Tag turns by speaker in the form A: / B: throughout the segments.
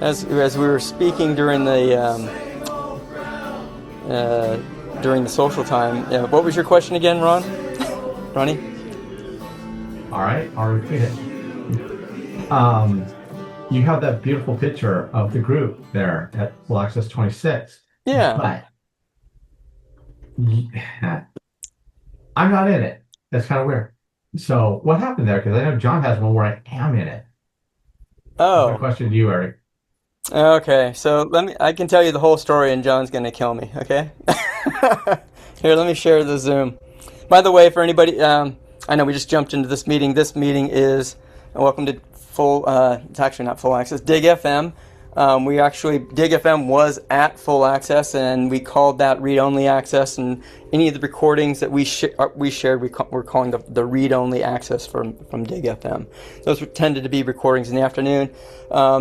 A: as we were speaking during the social time. Yeah, what was your question again, Ronnie?
B: All right, I'll repeat it. You have that beautiful picture of the group there at Full Access 26,
A: Yeah.
B: but I'm not in it. That's kind of weird. So what happened there? Because I know John has one where I am in it. My
A: Oh.
B: question to you, Eric.
A: Okay. So I can tell you the whole story, and John's gonna kill me. Okay. Here, let me share the Zoom. By the way, for anybody, I know we just jumped into this meeting. This meeting is welcome to it's actually not Full Access, DIGFM. DIGFM was at Full Access, and we called that read-only access, and any of the recordings that we shared, we're calling the read-only access from DIGFM. Those tended to be recordings in the afternoon.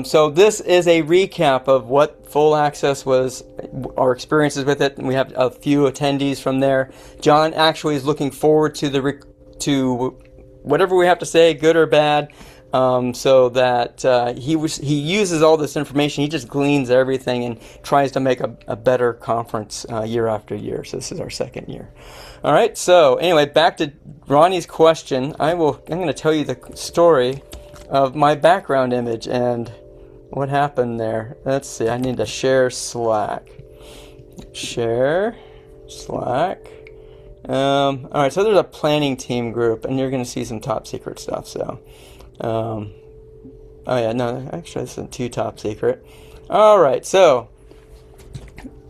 A: So this is a recap of what Full Access was, our experiences with it, and we have a few attendees from there. John actually is looking forward to whatever we have to say, good or bad. So that he uses all this information. He just gleans everything and tries to make a better conference year after year. So this is our second year. All right. So anyway, back to Ronnie's question. I'm going to tell you the story of my background image and what happened there. Let's see. I need to share Slack. Share Slack. All right. So there's a planning team group, and you're going to see some top secret stuff. So. Oh yeah, no, actually this is too top secret. All right, so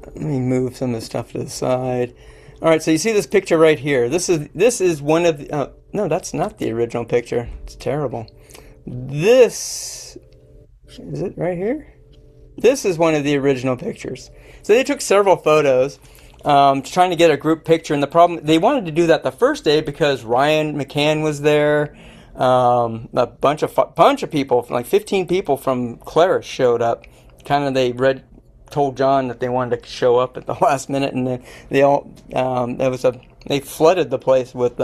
A: let me move some of the stuff to the side. All right, so you see this picture right here. This is one of the. No, that's not the original picture. It's terrible. This is it right here. This is one of the original pictures. So they took several photos, trying to get a group picture. And the problem, they wanted to do that the first day because Ryan McCann was there. A bunch of people, like 15 people from Claris showed up. Kind of told John that they wanted to show up at the last minute, and then they flooded the place with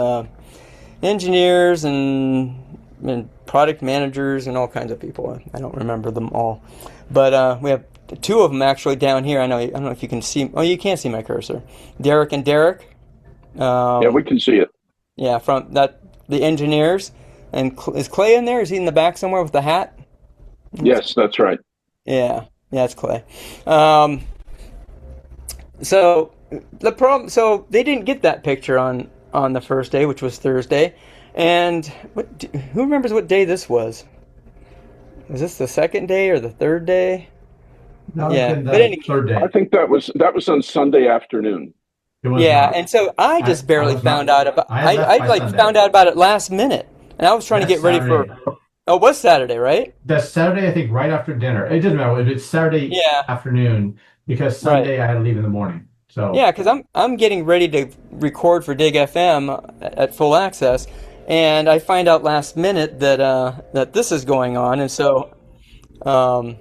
A: engineers and product managers and all kinds of people. I don't remember them all, but we have two of them actually down here. I don't know if you can see. Oh, you can't see my cursor. Derek and Derek.
C: Yeah, we can see it.
A: Yeah, from the engineers. And is Clay in there? Is he in the back somewhere with the hat?
C: Yes, that's right.
A: Yeah, it's Clay. So they didn't get that picture on the first day, which was Thursday. And who remembers what day this was? Was this the second day or the third day?
B: No, yeah, the third day.
C: I think that was on Sunday afternoon.
A: Yeah, and so I just barely found out about. I found out about it last minute. And I was trying to get ready for. Oh, it was Saturday, right?
B: That's Saturday, I think, right after dinner. It doesn't matter. It's Saturday afternoon because Sunday I had to leave in the morning. So
A: yeah, because I'm getting ready to record for Dig FM at Full Access, and I find out last minute that this is going on, and so, so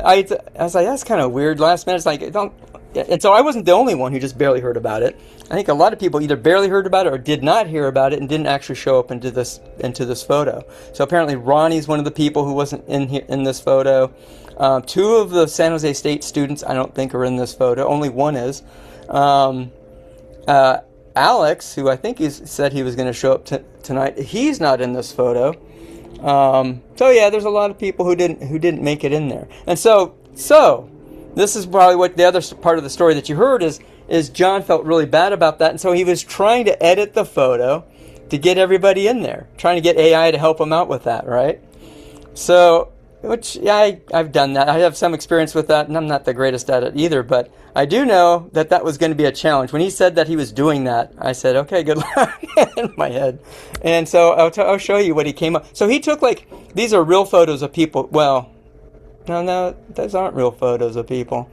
A: I was like, that's kind of weird. Last minute, it's like don't. And so I wasn't the only one who just barely heard about it. I think a lot of people either barely heard about it or did not hear about it and didn't actually show up into this photo. So apparently Ronnie's one of the people who wasn't in this photo. Two of the San Jose State students I don't think are in this photo. Only one is. Alex, who I think said he was going to show up tonight, he's not in this photo. So yeah, there's a lot of people who didn't make it in there. And so. This is probably what the other part of the story that you heard is John felt really bad about that, and so he was trying to edit the photo to get everybody in there, trying to get AI to help him out with that, right? So, I've done that. I have some experience with that, and I'm not the greatest at it either, but I do know that was going to be a challenge. When he said that he was doing that, I said, okay, good luck in my head. And so I'll show you what he came up. So he took these are real photos of people. Well, no, those aren't real photos of people.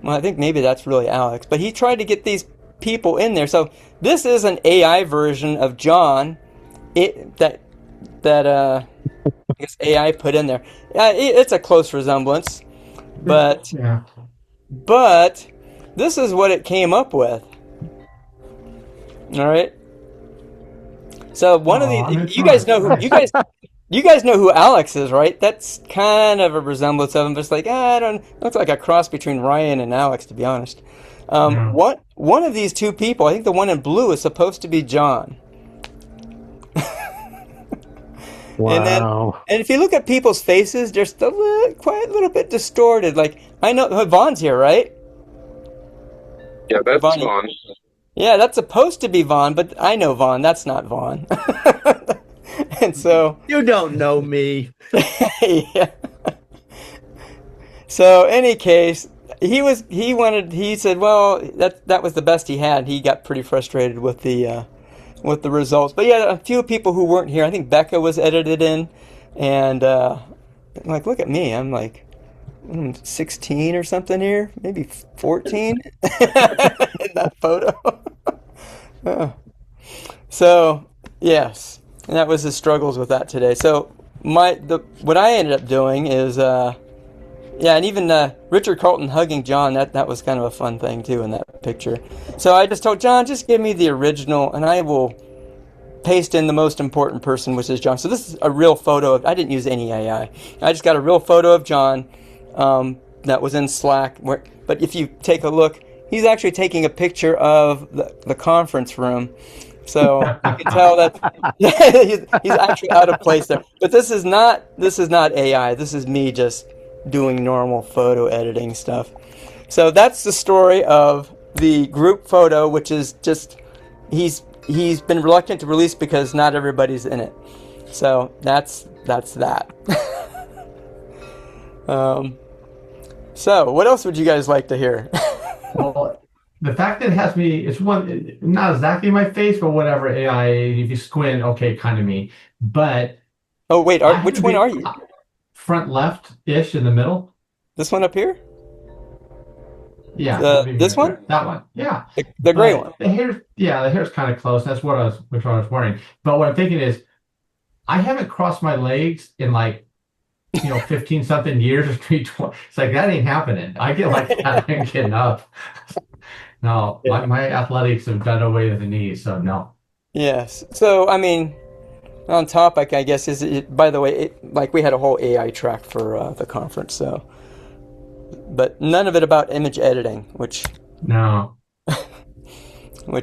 A: Well, I think maybe that's really Alex. But he tried to get these people in there. So this is an AI version of John that I guess AI put in there. It's a close resemblance. But this is what it came up with. All right. So one of the you guys know who You guys know who Alex is, right? That's kind of a resemblance of him. Just like, I don't. Looks like a cross between Ryan and Alex, to be honest.
B: Yeah.
A: One of these two people, I think the one in blue, is supposed to be John.
D: Wow.
A: And if you look at people's faces, they're still quite a little bit distorted. Like, I know Vaughn's here, right?
C: Yeah, that's
A: Vaughn.
C: Vaughn.
A: Yeah, that's supposed to be Vaughn, but I know Vaughn. That's not Vaughn. And so,
D: You don't know me.
A: yeah. So, any case, he said, well, that was the best he had. He got pretty frustrated with the results. But yeah, a few people who weren't here. I think Becca was edited in, and like, look at me. I'm like 16 or something here, maybe 14 in that photo. So yes, and that was his struggles with that today. So what I ended up doing is yeah, and even Richard Carlton hugging John, that was kind of a fun thing too in that picture. So I just told John, just give me the original and I will paste in the most important person, which is John. So this is a real photo I didn't use any AI. I just got a real photo of John that was in Slack. But if you take a look, he's actually taking a picture of the conference room. So you can tell that he's actually out of place there. But this is not AI. This is me just doing normal photo editing stuff. So that's the story of the group photo, which is just he's been reluctant to release because not everybody's in it. So that's that. So what else would you guys like to hear?
B: Well, the fact that it has me, it's one, not exactly my face, but whatever AI, if you squint, okay, kind of me. But
A: Oh wait, which one are you?
B: front left-ish in the middle.
A: This one up here?
B: Yeah.
A: This one?
B: That one. Yeah.
A: The gray
B: But
A: one.
B: the hair's kind of close. That's what I was wearing. But what I'm thinking is, I haven't crossed my legs in 15 something years or 20. It's like that ain't happening. I get like that, I ain't getting up. No,
A: Yeah.
B: my athletics have got away to the knees, so no.
A: Yes. So I mean, on topic, I guess by the way, like we had a whole AI track for the conference, so, but none of it about image editing, which
B: No.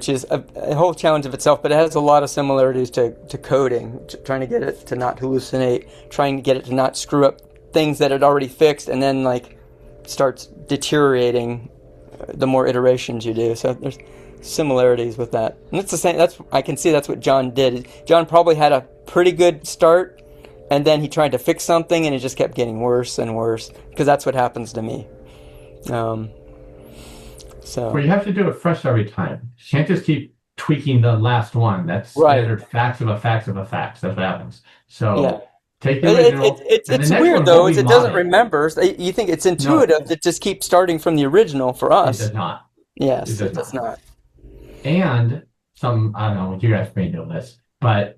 A: is a whole challenge of itself, but it has a lot of similarities to coding, trying to get it to not hallucinate, trying to get it to not screw up things that it already fixed, and then starts deteriorating the more iterations you do. So there's similarities with that, and it's the same. I can see that's what John did. John probably had a pretty good start, and then he tried to fix something, and it just kept getting worse and worse because that's what happens to me. So
B: Well, you have to do it fresh every time. You can't just keep tweaking the last one. That's
A: Right.
B: standard facts of a facts of a facts. That's what happens. So
A: yeah.
B: take the original. and
A: It's
B: the next
A: weird
B: one
A: though,
B: will
A: is
B: be
A: it doesn't
B: modded.
A: remember. So you think it's intuitive. It just keeps starting from the original for
B: It
A: us.
B: does not.
A: Yes,
B: It
A: it
B: does
A: does not.
B: And I don't know, you guys may know this, but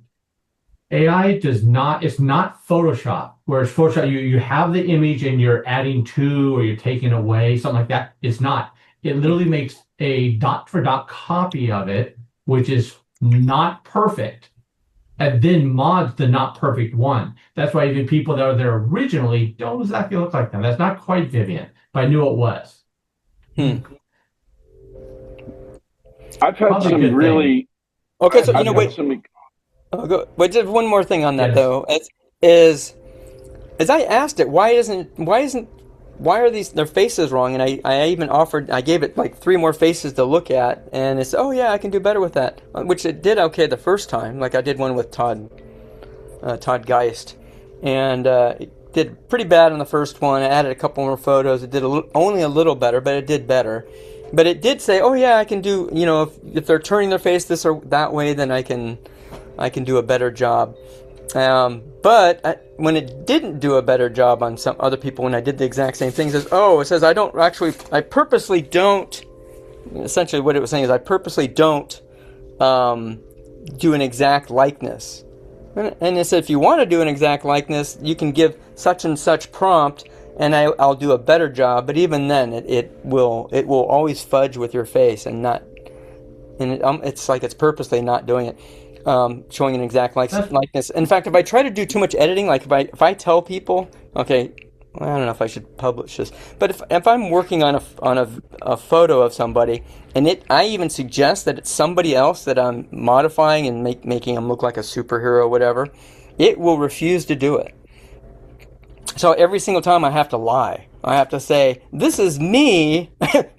B: AI does not, it's not Photoshop. Whereas Photoshop, you have the image and you're adding to or you're taking away, something like that. It's not. It literally makes a dot for dot copy of it, which is not perfect, and then mods the not perfect one. That's why even people that are there originally don't exactly look like them. That's not quite Vivian, but I knew it was.
C: I've had
B: Probably a
C: some
B: good
C: really.
A: Okay, so
C: I've had
A: wait.
C: some.
A: Wait, just one more thing on that
B: Yes.
A: though. Is I asked it, why are their faces wrong? And I even I gave it like 3 more faces to look at, and it's, oh yeah, I can do better with that, which it did okay the first time. Like I did one with Todd Geist, and it did pretty bad on the first one. I added a couple more photos. It did only a little better, but it did better. But it did say, oh yeah, I can do, if they're turning their face this or that way, then I can do a better job. But when it didn't do a better job on some other people, when I did the exact same thing, it says I purposely don't, essentially what it was saying is I purposely don't do an exact likeness. And it said, if you want to do an exact likeness, you can give such and such prompt, and I'll do a better job. But even then, it will always fudge with your face, and it's like it's purposely not doing it. showing an exact likeness. In fact, if I try to do too much editing, like if I tell people, okay, well, I don't know if I should publish this, but if I'm working on a photo of somebody, and I even suggest that it's somebody else that I'm modifying and making them look like a superhero or whatever, it will refuse to do it. So every single time I have to lie. I have to say, this is me.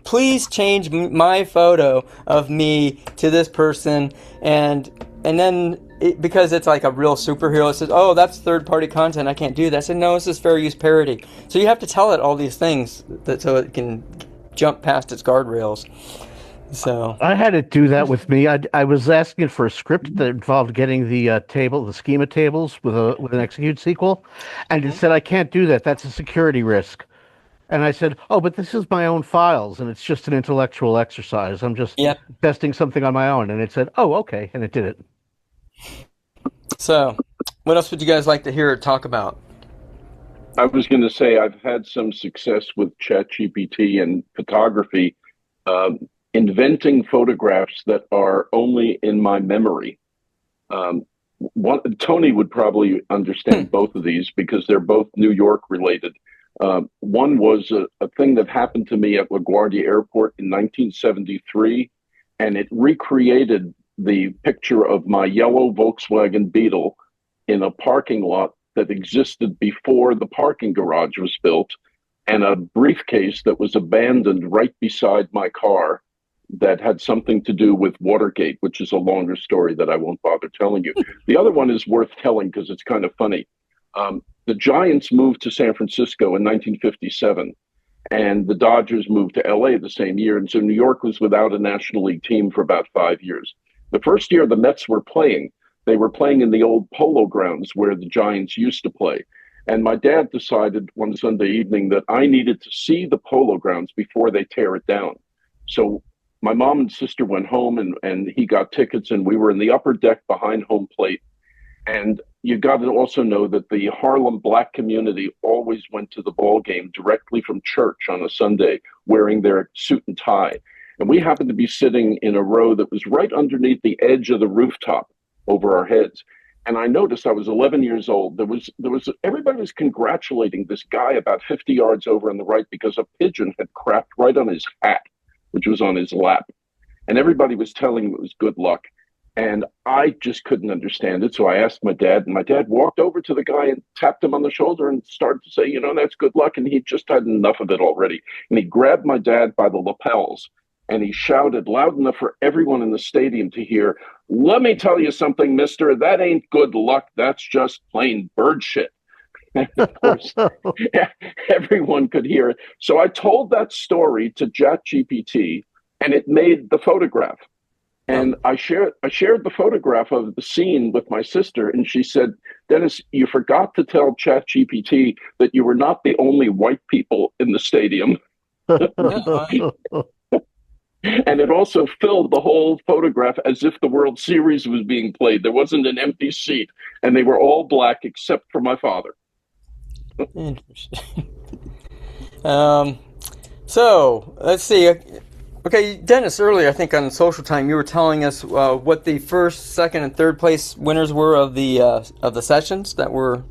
A: Please change my photo of me to this person. And then, because it's like a real superhero, it says, oh, that's third-party content. I can't do that. I said, no, this is fair use parody. So you have to tell it all these things so it can jump past its guardrails. So
D: I had it do that with me. I was asking for a script that involved getting the schema tables with an execute SQL, and it said I can't do that. That's a security risk. And I said, oh, but this is my own files, and it's just an intellectual exercise. I'm just testing something on my own. And it said, oh, okay, and it did it.
A: So, what else would you guys like to hear or talk about?
C: I was going to say I've had some success with ChatGPT and photography, inventing photographs that are only in my memory. Tony would probably understand both of these because they're both New York related. One was a thing that happened to me at LaGuardia Airport in 1973, and it recreated the picture of my yellow Volkswagen Beetle in a parking lot that existed before the parking garage was built, and a briefcase that was abandoned right beside my car that had something to do with Watergate, which is a longer story that I won't bother telling you. The other one is worth telling because it's kind of funny. The Giants moved to San Francisco in 1957, and the Dodgers moved to LA the same year. And so New York was without a National League team for about 5 years. The first year the Mets were playing, they were playing in the old Polo Grounds where the Giants used to play. And my dad decided one Sunday evening that I needed to see the Polo Grounds before they tear it down. So my mom and sister went home, and he got tickets, and we were in the upper deck behind home plate. And you got to also know that the Harlem black community always went to the ball game directly from church on a Sunday wearing their suit and tie. And we happened to be sitting in a row that was right underneath the edge of the rooftop over our heads. And I noticed I was 11 years old. Everybody was congratulating this guy about 50 yards over on the right because a pigeon had crapped right on his hat, which was on his lap. And everybody was telling him it was good luck. And I just couldn't understand it. So I asked my dad, and my dad walked over to the guy and tapped him on the shoulder and started to say, that's good luck. And he just had enough of it already. And he grabbed my dad by the lapels and he shouted loud enough for everyone in the stadium to hear, "Let me tell you something, mister, that ain't good luck. That's just plain bird shit." And of course, everyone could hear it. So I told that story to ChatGPT, and it made the photograph. And I shared the photograph of the scene with my sister, and she said, "Dennis, you forgot to tell ChatGPT that you were not the only white people in the stadium." And it also filled the whole photograph as if the World Series was being played. There wasn't an empty seat, and they were all black except for my father.
A: Interesting. So let's see. Okay, Dennis, earlier I think on Social Time you were telling us what the first, second, and third place winners were of the sessions that were.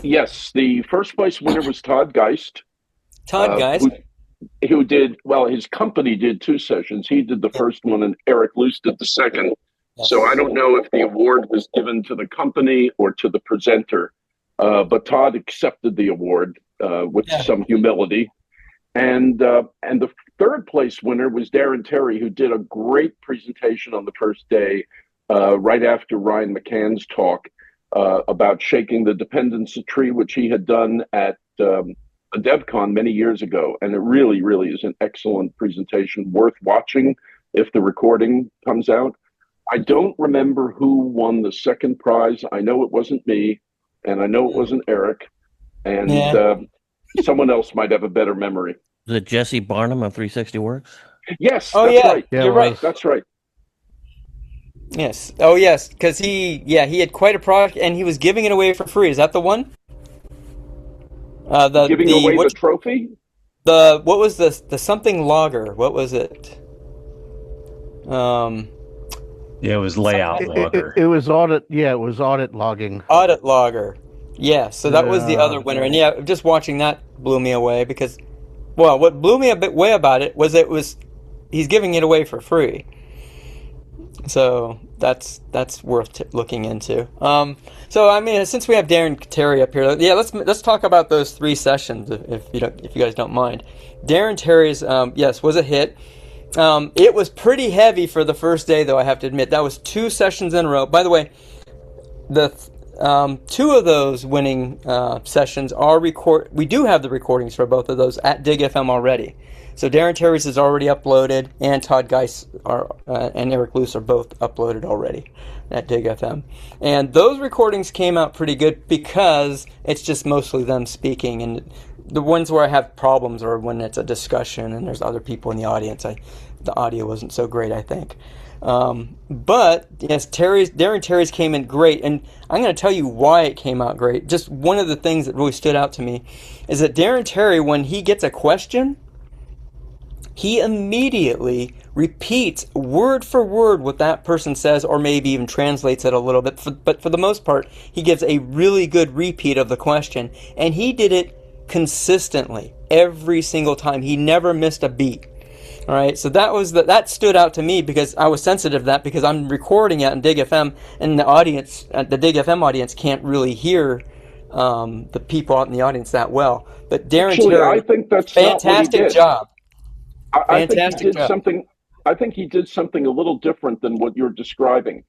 C: Yes, the first place winner was Todd Geist.
A: Todd Geist,
C: who did his company did 2 sessions. He did the first one, and Eric Luce did the second. Yes. So I don't know if the award was given to the company or to the presenter, but Todd accepted the award with some humility. And the third place winner was Darren Terry, who did a great presentation on the first day, right after Ryan McCann's talk about shaking the dependency tree, which he had done at a DevCon many years ago. And it really, really is an excellent presentation, worth watching if the recording comes out. I don't remember who won the second prize. I know it wasn't me, and I know it wasn't Eric, and someone else might have a better memory.
E: Is it Jesse Barnum of 360 Works?
C: Yes,
A: that's
C: right.
A: Yeah, you're right.
C: That's right.
A: Yes. Oh, yes, because he had quite a product, and he was giving it away for free. Is that the one?
C: Giving away the trophy?
A: What was the something logger? What was it?
F: Yeah, it was layout logger.
D: It was audit. Yeah, it was audit logging.
A: Audit logger. Yeah, so that was the other winner. And
B: Okay.
A: yeah, just watching that blew me away because, well, what blew me a bit away about it was he's giving it away for free. So that's worth looking into. So I mean, since we have Darren Terry up here, yeah, let's talk about those 3 sessions if you guys don't mind. Darren Terry's yes was a hit. It was pretty heavy for the first day, though, I have to admit. That was 2 sessions in a row. By the way, the 2 of those winning sessions are we do have the recordings for both of those at DIGFM already. So Darren Terry's is already uploaded, and Todd Geis and Eric Luce are both uploaded already at DIGFM. And those recordings came out pretty good because it's just mostly them speaking. And the ones where I have problems are when it's a discussion and there's other people in the audience. The audio wasn't so great, I think. But yes, Darren Terry's came in great, and I'm going to tell you why it came out great. Just one of the things that really stood out to me is that Darren Terry, when he gets a question, he immediately repeats word for word what that person says, or maybe even translates it a little bit. But for the most part, he gives a really good repeat of the question, and he did it consistently every single time. He never missed a beat. All right, so that stood out to me because I was sensitive to that because I'm recording it in DIGFM, and the DIGFM audience can't really hear the people out in the audience that well. But Darren
C: Actually,
A: Terry,
C: I think that's not what he
A: fantastic
C: did.
A: job.
C: I think he
A: Fantastic
C: did
A: job.
C: something. I think he did something a little different than what you're describing.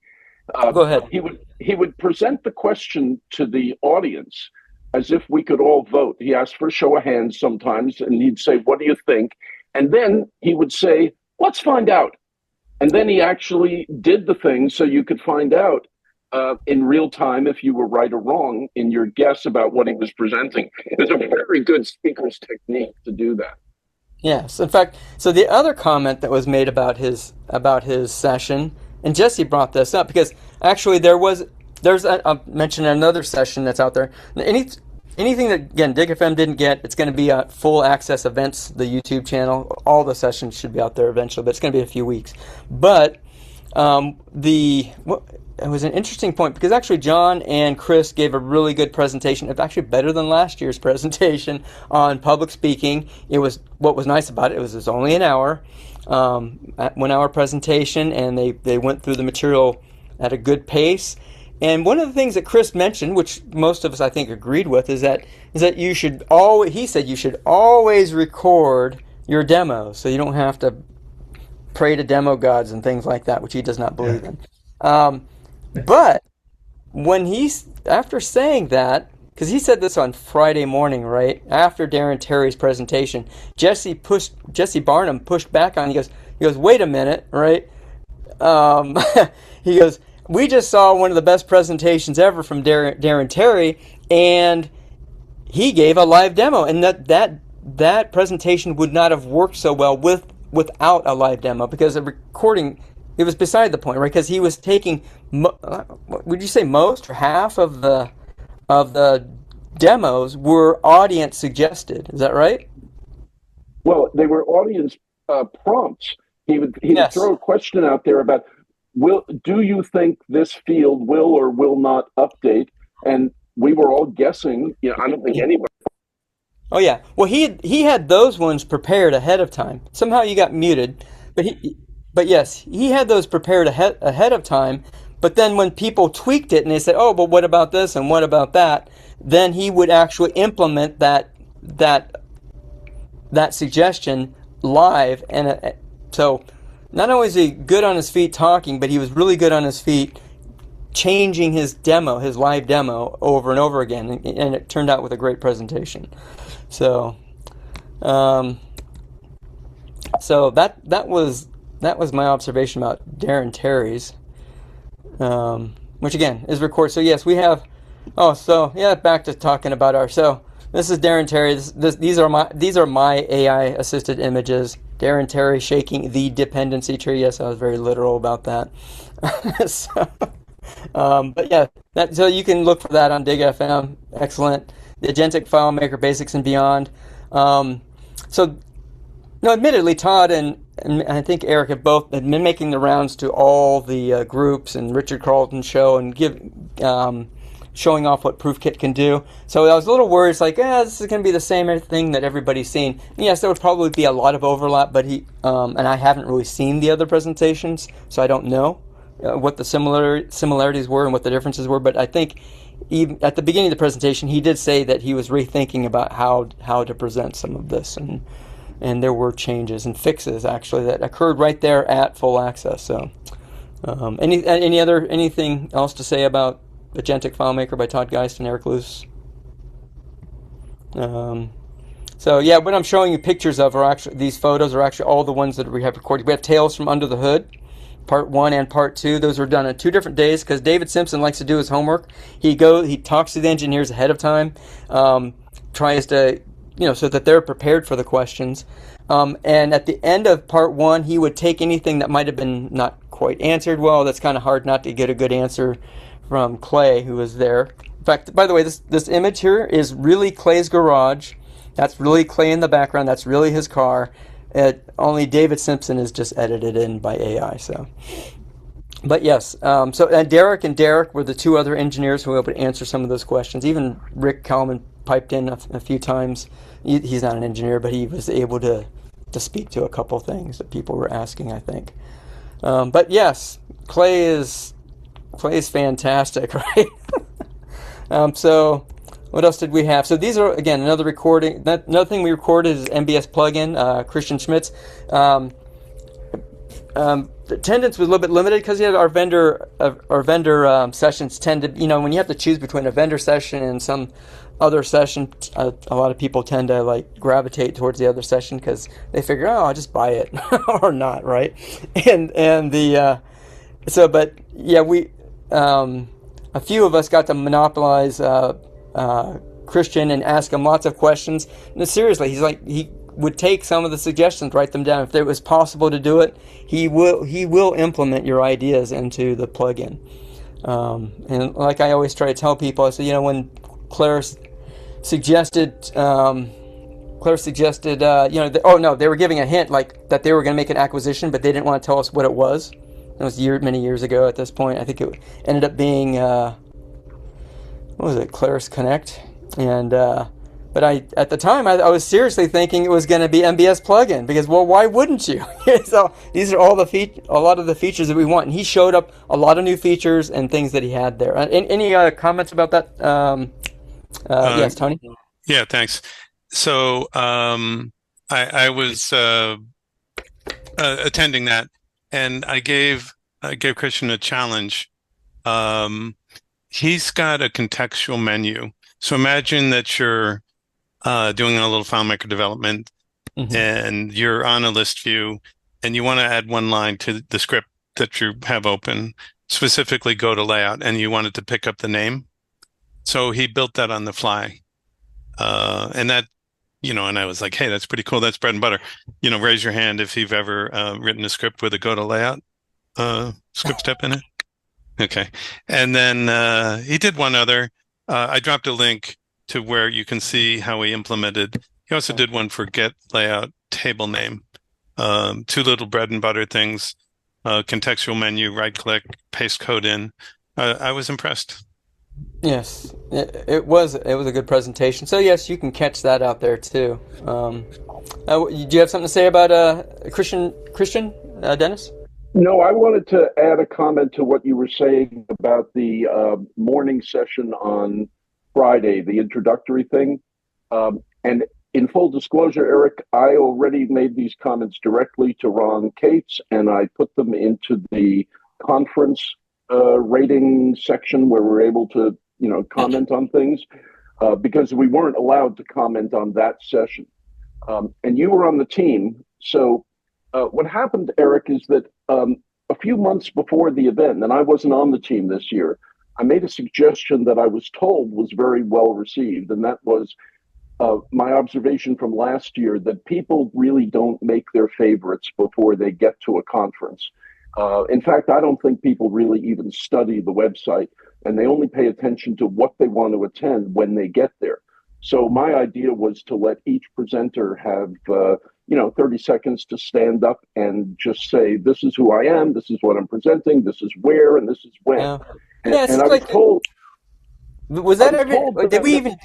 A: Go ahead.
C: He would present the question to the audience as if we could all vote. He asked for a show of hands sometimes, and he'd say, "What do you think?" And then he would say, "Let's find out." And then he actually did the thing so you could find out in real time if you were right or wrong in your guess about what he was presenting. It was a very good speaker's technique to do that.
A: Yes, in fact, so the other comment that was made about his session, and Jesse brought this up because actually I'll mention another session that's out there. Anything that again DIGFM didn't get, it's going to be full access events, the YouTube channel. All the sessions should be out there eventually, but it's going to be a few weeks. But it was an interesting point because actually John and Chris gave a really good presentation. It's actually better than last year's presentation on public speaking. What was nice about it was only an hour, 1 hour presentation, and they went through the material at a good pace. And one of the things that Chris mentioned, which most of us I think agreed with, is that you should always record your demos so you don't have to pray to demo gods and things like that, which he does not believe in. But after saying that, because he said this on Friday morning, right after Darren Terry's presentation, Jesse Barnum pushed back on. He goes, wait a minute, right? He goes, we just saw one of the best presentations ever from Darren Terry, and he gave a live demo, and that presentation would not have worked so well without a live demo because the recording. It was beside the point, right? Because he was taking, would you say most or half of the demos were audience suggested? Is that right?
C: Well, they were audience prompts. He would
A: Yes.
C: throw a question out there about, do you think this field will or will not update? And we were all guessing. I don't think anybody.
A: Oh yeah. Well, he had those ones prepared ahead of time. Somehow you got muted, but yes, he had those prepared ahead of time. But then when people tweaked it and they said, "Oh, but what about this and what about that?" then he would actually implement that suggestion live. And so, not only is he good on his feet talking, but he was really good on his feet changing his live demo, over and over again, and it turned out with a great presentation. So, that was my observation about Darren Terry's, which again is recorded. So yes, we have. Back to talking about So this is Darren Terry. These are my AI assisted images. Darren Terry shaking the dependency tree. Yes, I was very literal about that. But yeah, so you can look for that on DIGFM. Excellent. The Agentic FileMaker Basics and Beyond. Admittedly, Todd and and I think Eric have both been making the rounds to all the groups and Richard Carlton's show and showing off what ProofKit can do. So I was a little worried. It's like, this is going to be the same thing that everybody's seen. And yes, there would probably be a lot of overlap, but and I haven't really seen the other presentations, so I don't know what the similarities were and what the differences were. But I think even at the beginning of the presentation, he did say that he was rethinking about how to present some of this, and there were changes and fixes actually that occurred right there at full access. So, anything else to say about Agentic FileMaker by Todd Geist and Eric Luce? So yeah, what I'm showing you pictures of are actually, these photos are actually all the ones that we have recorded. We have Tales from Under the Hood, Part 1 and Part 2. Those were done on 2 different days because David Simpson likes to do his homework. He talks to the engineers ahead of time, tries to, so that they're prepared for the questions. And at the end of Part 1, he would take anything that might have been not quite answered well. That's kind of hard not to get a good answer from Clay, who was there. In fact, by the way, this image here is really Clay's garage. That's really Clay in the background. That's really his car. Only David Simpson is just edited in by AI. So, but yes. And Derek were the 2 other engineers who were able to answer some of those questions. Even Rick Kalman piped in a few times. He's not an engineer, but he was able to speak to a couple things that people were asking, I think. But yes, Clay is fantastic, right? So what else did we have? So these are, again, another recording. Another thing we recorded is MBS plugin, Christian Schmitz. The attendance was a little bit limited because our vendor sessions tend to, when you have to choose between a vendor session and some other session, a lot of people tend to gravitate towards the other session because they figure, I'll just buy it or not, right? But yeah, we a few of us got to monopolize Christian and ask him lots of questions. No, seriously, he would take some of the suggestions, write them down. If it was possible to do it, he will implement your ideas into the plugin. And like I always try to tell people, I said, when Claire suggested, they were giving a hint that they were going to make an acquisition, but they didn't want to tell us what it was. It was many years ago at this point. I think it ended up being, what was it, Claris Connect? And but at the time I was seriously thinking it was going to be MBS plugin because, well, why wouldn't you? So these are a lot of the features that we want, and he showed up a lot of new features and things that he had there. Any comments about that? Yes, Tony.
F: Yeah, thanks. So I was attending that. And I gave Christian a challenge. He's got a contextual menu. So imagine that you're doing a little FileMaker development, and you're on a list view, and you want to add one line to the script that you have open, specifically go to layout, and you wanted to pick up the name. So he built that on the fly, and that. And I was like, hey, that's pretty cool. That's bread and butter. Raise your hand if you've ever written a script with a go to layout script step in it. Okay. And then he did one other. I dropped a link to where you can see how he implemented. He also did one for get layout table name. 2 little bread and butter things, contextual menu, right click, paste code in. I was impressed. Yes,
A: it was a good presentation. So yes, you can catch that out there too. Do you have something to say about Christian, Dennis?
C: No, I wanted to add a comment to what you were saying about the morning session on Friday, the introductory thing. And in full disclosure, Eric, I already made these comments directly to Ron Cates, and I put them into the conference rating section where we're able to, comment on things because we weren't allowed to comment on that session. And you were on the team. So what happened, Eric, is that a few months before the event, and I wasn't on the team this year, I made a suggestion that I was told was very well received. And that was my observation from last year that people really don't make their favorites before they get to a conference. In fact, I don't think people really even study the website, and they only pay attention to what they want to attend when they get there. So my idea was to let each presenter have, 30 seconds to stand up and just say, this is who I am, this is what I'm presenting, this is where, and this is when.
A: Yeah.
C: And,
A: Yeah, it
C: and
A: seems
C: I was
A: like
C: told,
A: was
C: I
A: that
C: was
A: ever?
C: told
A: Did
C: that,
A: we even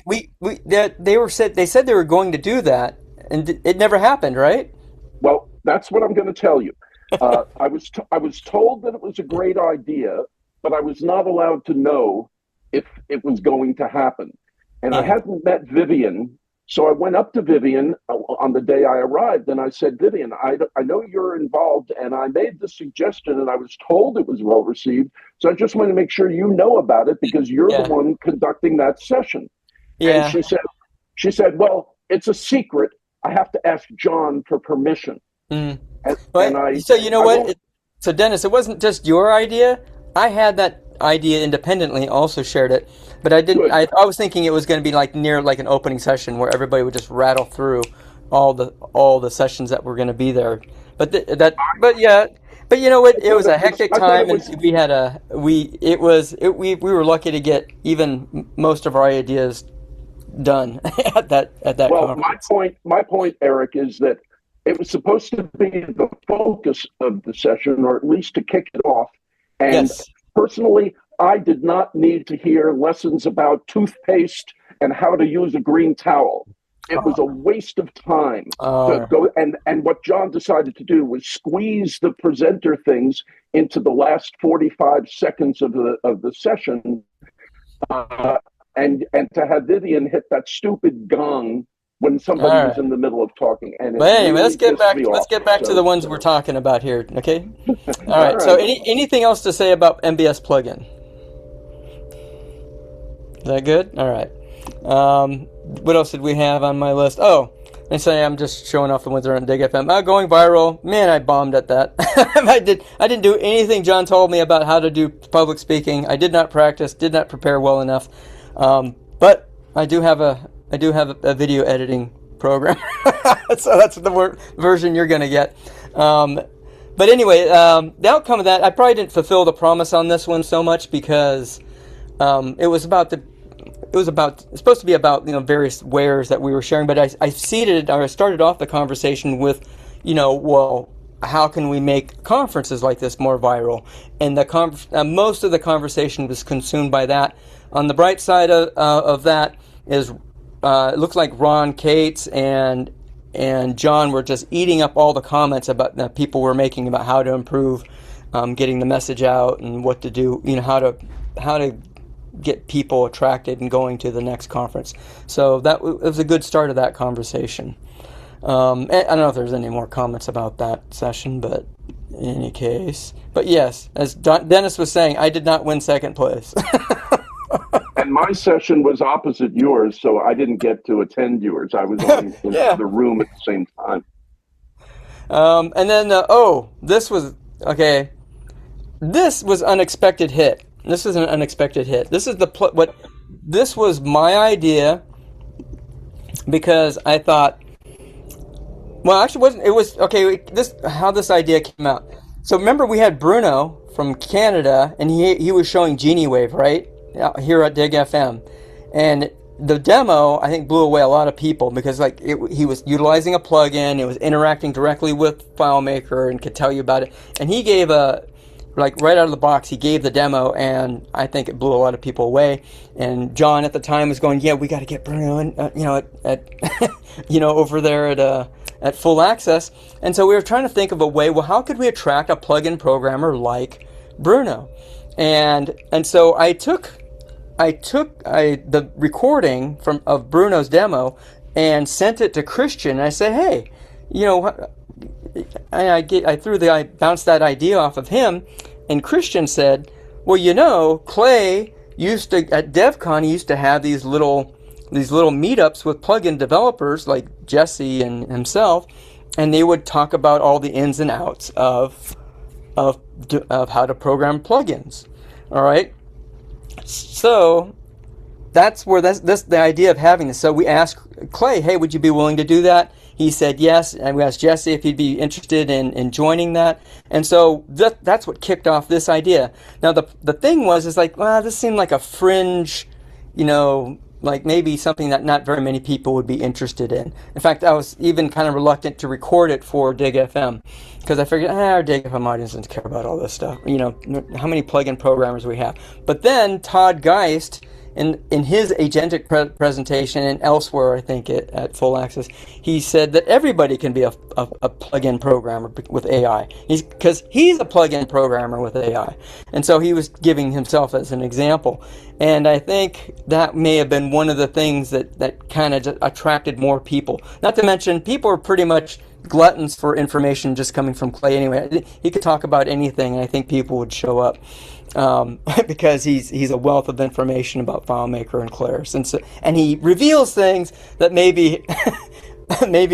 A: they said they were going to do that, and it never happened, right?
C: well, that's what I'm going to tell you. I was told that it was a great idea, but I was not allowed to know if it was going to happen. And I
A: Yeah.
C: hadn't met Vivian, so I went up to Vivian on the day I arrived, and I said, Vivian, I know you're involved, and I made the suggestion, and I was told it was well received. So I just want to make sure you know about it because you're the
A: Yeah.
C: one conducting that session. And
A: Yeah.
C: she said, well, it's a secret. I have to ask John for permission.
A: Mm.
C: And,
A: But
C: and
A: so you know
C: I
A: what?
C: won't.
A: So Dennis, it wasn't just your idea. I had that idea independently, also shared it, but I didn't.
C: Good.
A: I was thinking it was going to be like near like an opening session where everybody would just rattle through all the sessions that were going to be there. But but yeah. But you know what? It was a hectic
C: I thought
A: time,
C: it
A: and
C: was,
A: we had a we were lucky to get even most of our ideas done at that
C: well, my
A: conference.
C: point, my point, Eric, is that it was supposed to be the focus of the session, or at least to kick it off. And
A: Yes.
C: personally, I did not need to hear lessons about toothpaste and how to use a green towel. It was a waste of time to
A: Uh,
C: go. And what John decided to do was squeeze the presenter things into the last 45 seconds of the session, uh, and to have Vivian hit that stupid gong when
A: all
C: somebody was
A: right.
C: in the middle of talking, and it
A: But anyway,
C: really pissed me
A: let's
C: off.
A: get back to the
C: So,
A: ones we're talking about here. Okay. All
C: all
A: right. So
C: right.
A: anything else to say about MBS plugin? Is that good? All right. What else did we have on my list? Oh, and say I'm just showing off the ones that are on DIGFM. Going viral. Man, I bombed at that. I didn't do anything John told me about how to do public speaking. I did not practice. Did not prepare well enough. But I do have a video editing program. So that's the version you're going to get. But anyway, the outcome of that, I probably didn't fulfill the promise on this one so much because it's supposed to be about various wares that we were sharing, but I started off the conversation with well, how can we make conferences like this more viral, and most of the conversation was consumed by that. On the bright side of that is it looks like Ron Cates and John were just eating up all the comments about that people were making about how to improve getting the message out and what to do, how to get people attracted and going to the next conference. So that was a good start of that conversation. I don't know if there's any more comments about that session, but in any case. But yes, as Dennis was saying, I did not win second place.
C: And my session was opposite yours, so I didn't get to attend yours. I was on in
A: Yeah.
C: the room at the same time.
A: And then, this was, okay, this was unexpected hit. This is an unexpected hit. This is this was my idea because I thought, well, actually it was, okay, how this idea came out. So remember we had Bruno from Canada, and he was showing Genie Wave, right? Here at DIGFM. And the demo, I think, blew away a lot of people because he was utilizing a plugin, it was interacting directly with FileMaker and could tell you about it. And he gave right out of the box, he gave the demo, and I think it blew a lot of people away. And John at the time was going, "Yeah, we got to get Bruno in, over there at full access." And so we were trying to think of a way. Well, how could we attract a plugin programmer like Bruno? And so I took the recording of Bruno's demo and sent it to Christian. And I said, "Hey, I bounced that idea off of him," and Christian said, "Well, Clay at DevCon, he used to have these little meetups with plugin developers like Jesse and himself, and they would talk about all the ins and outs of how to program plugins." All right, so that's where the idea of having this. So we asked Clay, "Hey, would you be willing to do that?" He said yes, and we asked Jesse if he'd be interested in joining that. And so that's what kicked off this idea. Now the thing is like, well, this seemed like a fringe, like maybe something that not very many people would be interested in. In fact, I was even kind of reluctant to record it for DIGFM because I figured, our DIGFM audience doesn't care about all this stuff. You know, how many plugin programmers we have. But then Todd Geist, in his agentic presentation and elsewhere, I think at Full Access, he said that everybody can be a plugin programmer with AI. Because he's a plugin programmer with AI. And so he was giving himself as an example. And I think that may have been one of the things that kind of attracted more people. Not to mention, people are pretty much gluttons for information just coming from Clay anyway. He could talk about anything, and I think people would show up. Because he's a wealth of information about FileMaker and Claris, and he reveals things that maybe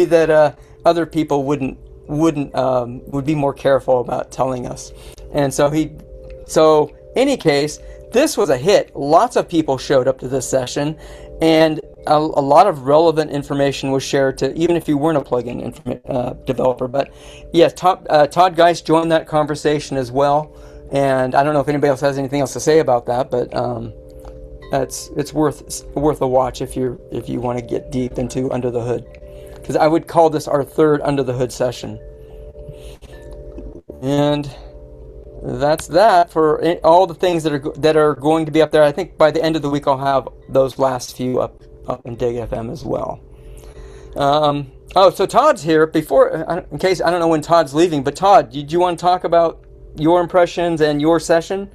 A: that other people would be more careful about telling us. And so any case, this was a hit. Lots of people showed up to this session, and a lot of relevant information was shared to even if you weren't a plugin developer. But yes, Todd Geist joined that conversation as well. And I don't know if anybody else has anything else to say about that, but it's worth a watch if you want to get deep into Under the Hood, because I would call this our third Under the Hood session. And that's that for all the things that are going to be up there. I think by the end of the week I'll have those last few up in DIGFM as well. So Todd's here. In case I don't know when Todd's leaving, but Todd, did you want to talk about your impressions and your session?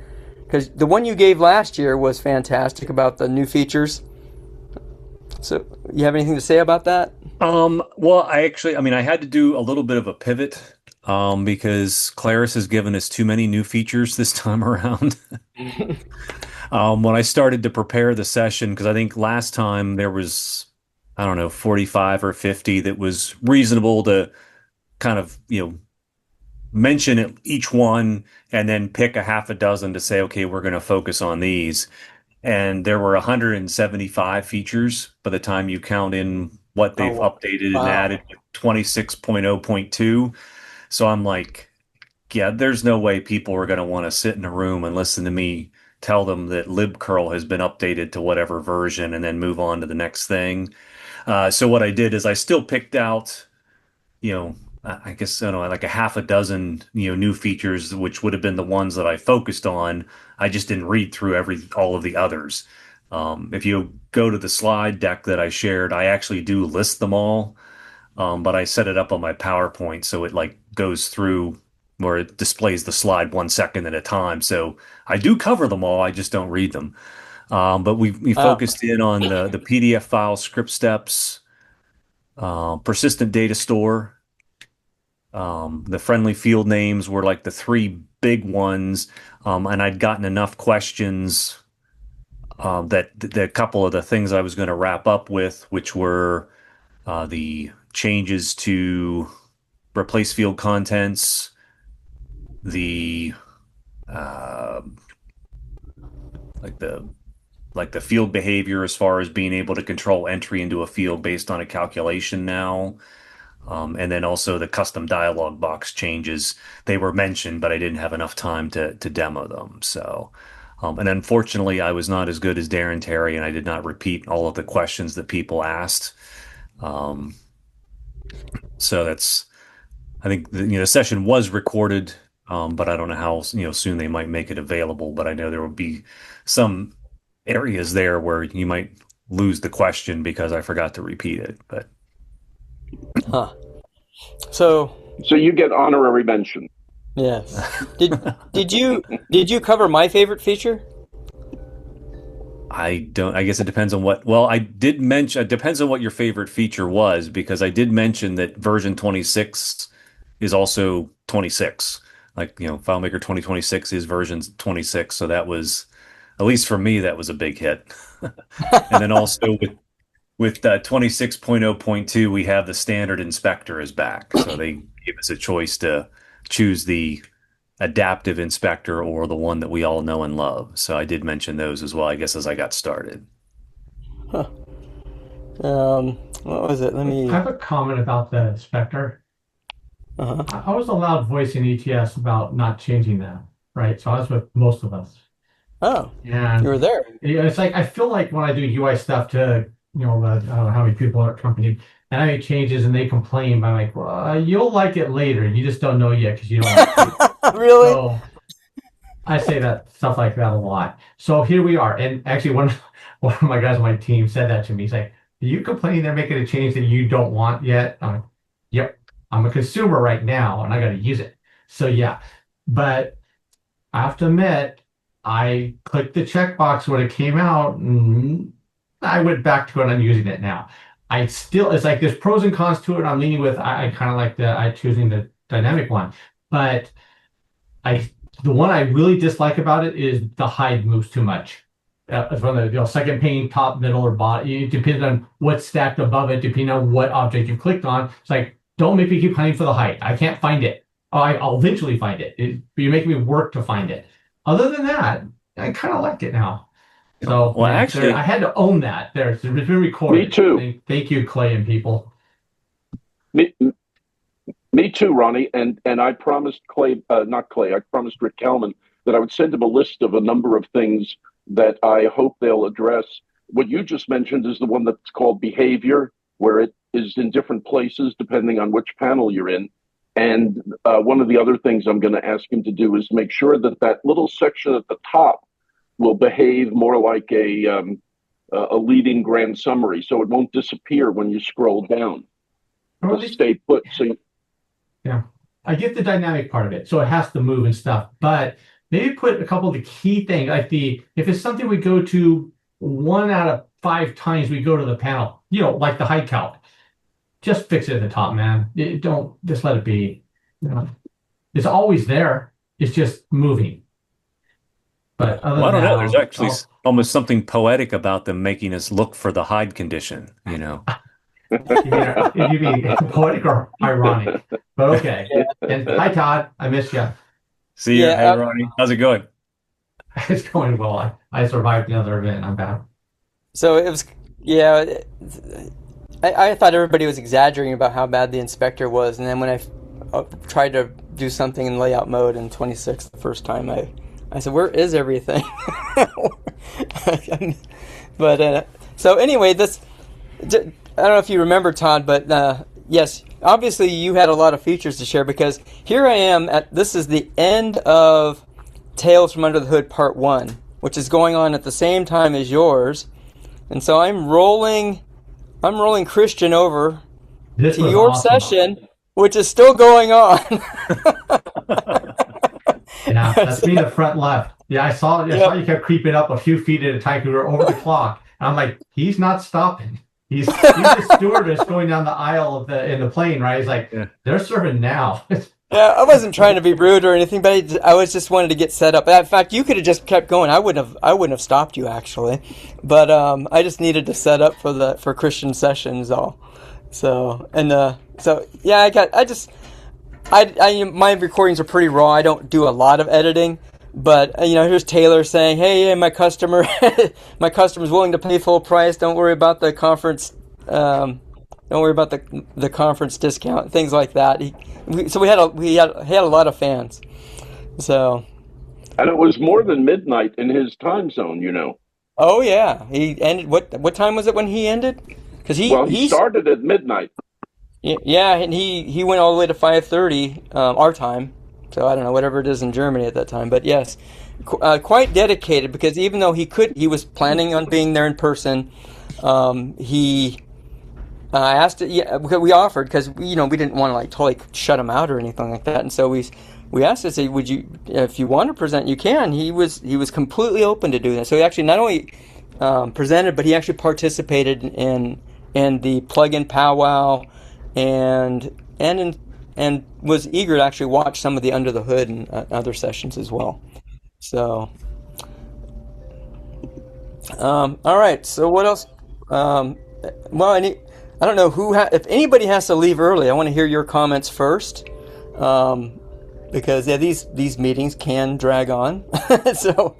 A: Because the one you gave last year was fantastic about the new features. So you have anything to say about that?
G: Well, I had to do a little bit of a pivot because Claris has given us too many new features this time around. When I started to prepare the session, because I think last time there was, 45 or 50 that was reasonable to kind of, mention each one and then pick a half a dozen to say, okay, we're going to focus on these. And there were 175 features by the time you count in what they've updated and added with 26.0.2. So I'm like, yeah, there's no way people are going to want to sit in a room and listen to me tell them that libcurl has been updated to whatever version and then move on to the next thing. So what I did is I still picked out, I guess, like a half a dozen, new features, which would have been the ones that I focused on. I just didn't read through all of the others. If you go to the slide deck that I shared, I actually do list them all. But I set it up on my PowerPoint so it like goes through where it displays the slide 1 second at a time. So I do cover them all. I just don't read them. But we focused in on the PDF file script steps, persistent data store. The friendly field names were like the three big ones, and I'd gotten enough questions that the couple of the things I was going to wrap up with, which were the changes to replace field contents, the like the field behavior as far as being able to control entry into a field based on a calculation now. And then also the custom dialog box changes. They were mentioned, but I didn't have enough time to demo them. So, and unfortunately, I was not as good as Darren Terry, and I did not repeat all of the questions that people asked. So I think the session was recorded, but I don't know how soon they might make it available. But I know there will be some areas there where you might lose the question because I forgot to repeat it, but.
A: Huh. So
C: you get honorary mention.
A: Yes. Did you cover my favorite feature?
G: I guess it depends on what. Well, I did mention it depends on what your favorite feature was, because I did mention that version 26 is also 26. Like, FileMaker 2026 is version 26, so that was, at least for me, that was a big hit. And then also with 26.0.2, we have the standard inspector is back. So they gave us a choice to choose the adaptive inspector or the one that we all know and love. So I did mention those as well, I guess, as I got started.
A: Huh. What was it?
B: I have a comment about the inspector. I was allowed voice in ETS about not changing that, right? So I was with most of us.
A: Oh,
B: And
A: you were there.
B: it's like I feel like when I do UI stuff to I don't know how many people are at company, and I make changes and they complain. I'm like, well, you'll like it later. You just don't know yet because you don't like it.
A: Really?
B: So I say that stuff like that a lot. So here we are. And actually, one of my guys on my team said that to me. He's like, "Are you complaining they're making a change that you don't want yet?" I'm like, "Yep, I'm a consumer right now, and I got to use it." So yeah, but I have to admit, I clicked the checkbox when it came out, and I went back to it. And I'm using it now. It's like there's pros and cons to it. I'm leaning with I kind of like I choosing the dynamic one, but I the one I really dislike about it is the hide moves too much. From the second pane, top, middle, or bottom. It depends on what's stacked above it, depending on what object you clicked on. It's like, don't make me keep hunting for the hide. I can't find it. Oh, I'll eventually find it. You make me work to find it. Other than that, I kind of like it now. So,
G: Well, actually,
B: I had to own that. It's been recorded.
C: Me too.
B: Thank you, Clay and people.
C: Me too, Ronnie. And I promised not Clay, I promised Rick Kalman that I would send him a list of a number of things that I hope they'll address. What you just mentioned is the one that's called behavior, where it is in different places depending on which panel you're in. And one of the other things I'm going to ask him to do is make sure that that little section at the top will behave more like a leading grand summary, so it won't disappear when you scroll down.
B: Or at
C: It'll
B: least
C: stay put. So
B: Yeah, I get the dynamic part of it, so it has to move and stuff. But maybe put a couple of the key things, like if it's something we go to 1 out of 5 times we go to the panel, like the hide count, just fix it at the top, man. Don't just let it be. It's always there. It's just moving. But other
G: well, I
B: than
G: don't know.
B: that,
G: There's actually almost something poetic about them making us look for the hide condition.
B: you mean poetic or ironic? But okay. And hi, Todd. I missed you.
G: See you.
A: Yeah,
G: Hey, Ronnie. How's it going?
B: It's going well. I survived the other event. I'm back.
A: So it was, yeah. I thought everybody was exaggerating about how bad the inspector was, and then when I tried to do something in layout mode in 26 the first time, I said, "Where is everything?" But so anyway, this I don't know if you remember, Todd, but yes, obviously you had a lot of features to share because here I am this is the end of Tales from Under the Hood Part 1, which is going on at the same time as yours, and so I'm rolling Christian over
B: This
A: to
B: was
A: your
B: awesome.
A: session, which is still going on.
B: Yeah, that's me, the front left. Yeah, I saw you kept creeping up a few feet at a time because we were over the clock. And I'm like, he's not stopping. He's the stewardess going down the aisle in the plane, right? He's like, they're serving now.
A: Yeah, I wasn't trying to be rude or anything, but I was just wanted to get set up. In fact, you could have just kept going. I wouldn't have stopped you actually, but I just needed to set up for Christian sessions all. So yeah, my recordings are pretty raw. I don't do a lot of editing, but here's Taylor saying, "Hey, my customer's willing to pay full price. Don't worry about the conference. Don't worry about the conference discount, things like that." We had a lot of fans. So.
C: And it was more than midnight in his time zone.
A: Oh yeah, he ended. What time was it when he ended? Because
C: he started at midnight.
A: Yeah, and he went all the way to 5:30 our time. So I don't know whatever it is in Germany at that time. But yes, quite dedicated because even though he was planning on being there in person. I asked it. Yeah, we offered because we didn't want to totally shut him out or anything like that. And so we asked to say, would you, if you want to present, you can. He was completely open to doing that. So he actually not only presented, but he actually participated in the plugin powwow, and was eager to actually watch some of the Under the Hood and other sessions as well. So, all right. So what else? I don't know if anybody has to leave early. I want to hear your comments first, because these meetings can drag on. So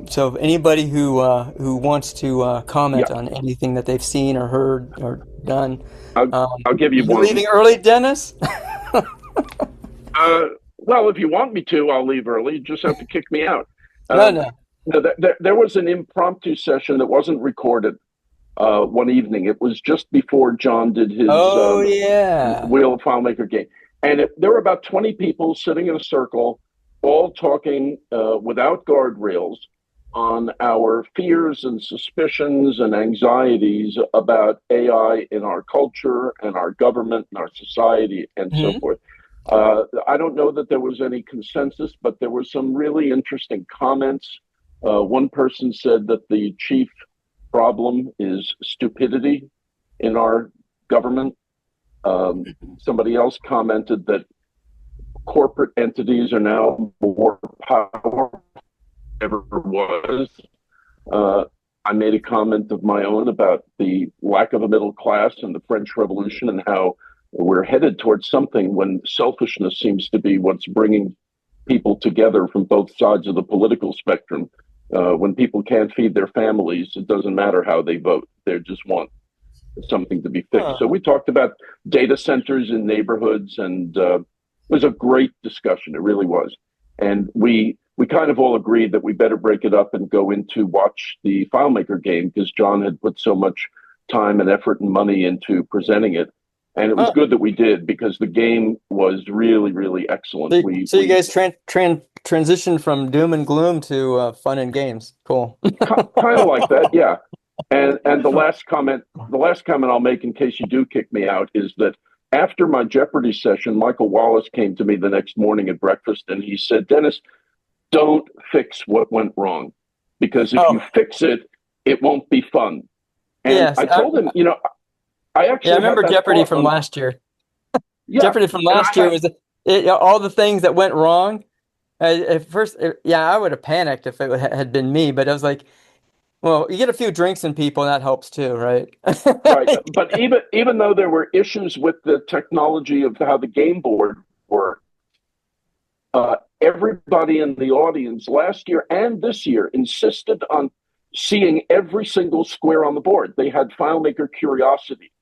A: if anybody who wants to comment on anything that they've seen or heard or done,
C: I'll give you one.
A: Leaving early, Dennis?
C: Well, if you want me to, I'll leave early. You just have to kick me out.
A: No, no.
C: No, there was an impromptu session that wasn't recorded one evening. It was just before John did his
A: Oh yeah.
C: Wheel of FileMaker game. And there were about 20 people sitting in a circle, all talking without guardrails on our fears and suspicions and anxieties about AI in our culture and our government and our society and so
A: Hmm.
C: forth. I don't know that there was any consensus, but there were some really interesting comments. One person said that the chief problem is stupidity in our government. Somebody else commented that corporate entities are now more powerful than ever was. I made a comment of my own about the lack of a middle class and the French Revolution and how we're headed towards something when selfishness seems to be what's bringing people together from both sides of the political spectrum. When people can't feed their families, it doesn't matter how they vote. They just want something to be fixed.
A: Huh.
C: So we talked about data centers in neighborhoods, and it was a great discussion. It really was. And we kind of all agreed that we better break it up and go into watch the FileMaker game because John had put so much time and effort and money into presenting it. And it was
A: Huh.
C: good that we did because the game was really, really excellent.
A: So you guys transitioned from doom and gloom to fun and games. Cool.
C: kind of like that, yeah. And the last comment I'll make in case you do kick me out is that after my Jeopardy session, Michael Wallace came to me the next morning at breakfast and he said, "Dennis, don't fix what went wrong because if you
A: Oh,
C: fix it, it won't be fun." And
A: yes.
C: I told him, I
A: Yeah, I
C: actually had
A: remember
C: that
A: Jeopardy
C: thought
A: from
C: on,
A: last year.
C: yeah,
A: Jeopardy from
C: and
A: last year was all the things that went wrong. At first, yeah, I would have panicked if it had been me, but I was like, well, you get a few drinks in people, and that helps too, right?
C: right. But even though there were issues with the technology of how the game board worked, everybody in the audience last year and this year insisted on seeing every single square on the board. They had FileMaker curiosity.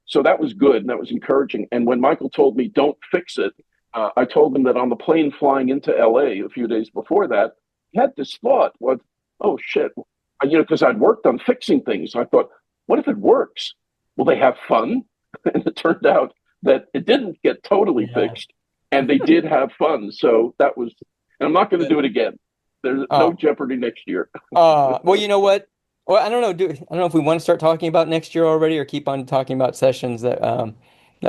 C: So that was good and that was encouraging. And when Michael told me, don't fix it, I told him that on the plane flying into LA a few days before that, he had this thought, what, oh shit, because I'd worked on fixing things. I thought, what if it works? Will they have fun? And it turned out that it didn't get totally
A: Yeah.
C: fixed and they did have fun. So that was, and I'm not going to do it again. There's no
A: Oh,
C: Jeopardy next year.
A: well, you know what? Well, I don't know. I don't know if we want to start talking about next year already, or keep on talking about sessions that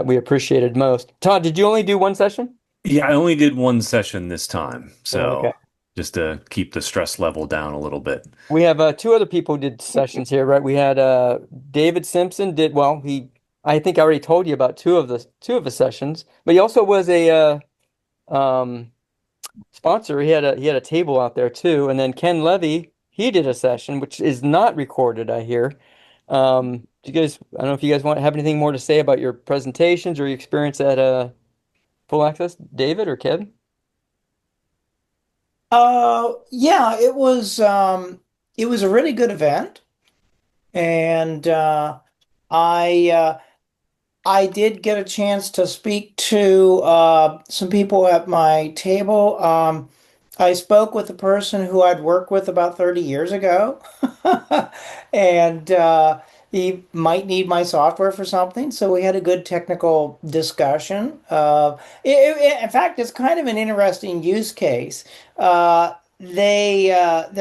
A: we appreciated most. Todd, did you only do one session?
G: Yeah, I only did one session this time,
A: Okay.
G: so just to keep the stress level down a little bit.
A: We have two other people who did sessions here, right? We had David Simpson did well. I think I already told you about two of the sessions, but he also was a um, sponsor. He had a table out there too, and then Ken Levy he did a session which is not recorded. I hear. Do you guys? I don't know if you guys have anything more to say about your presentations or your experience at Full Access, David or Kevin?
H: Yeah, it was a really good event, and I I did get a chance to speak to some people at my table. I spoke with a person who I'd worked with about 30 years ago, and he might need my software for something. So we had a good technical discussion. In fact, it's kind of an interesting use case. They're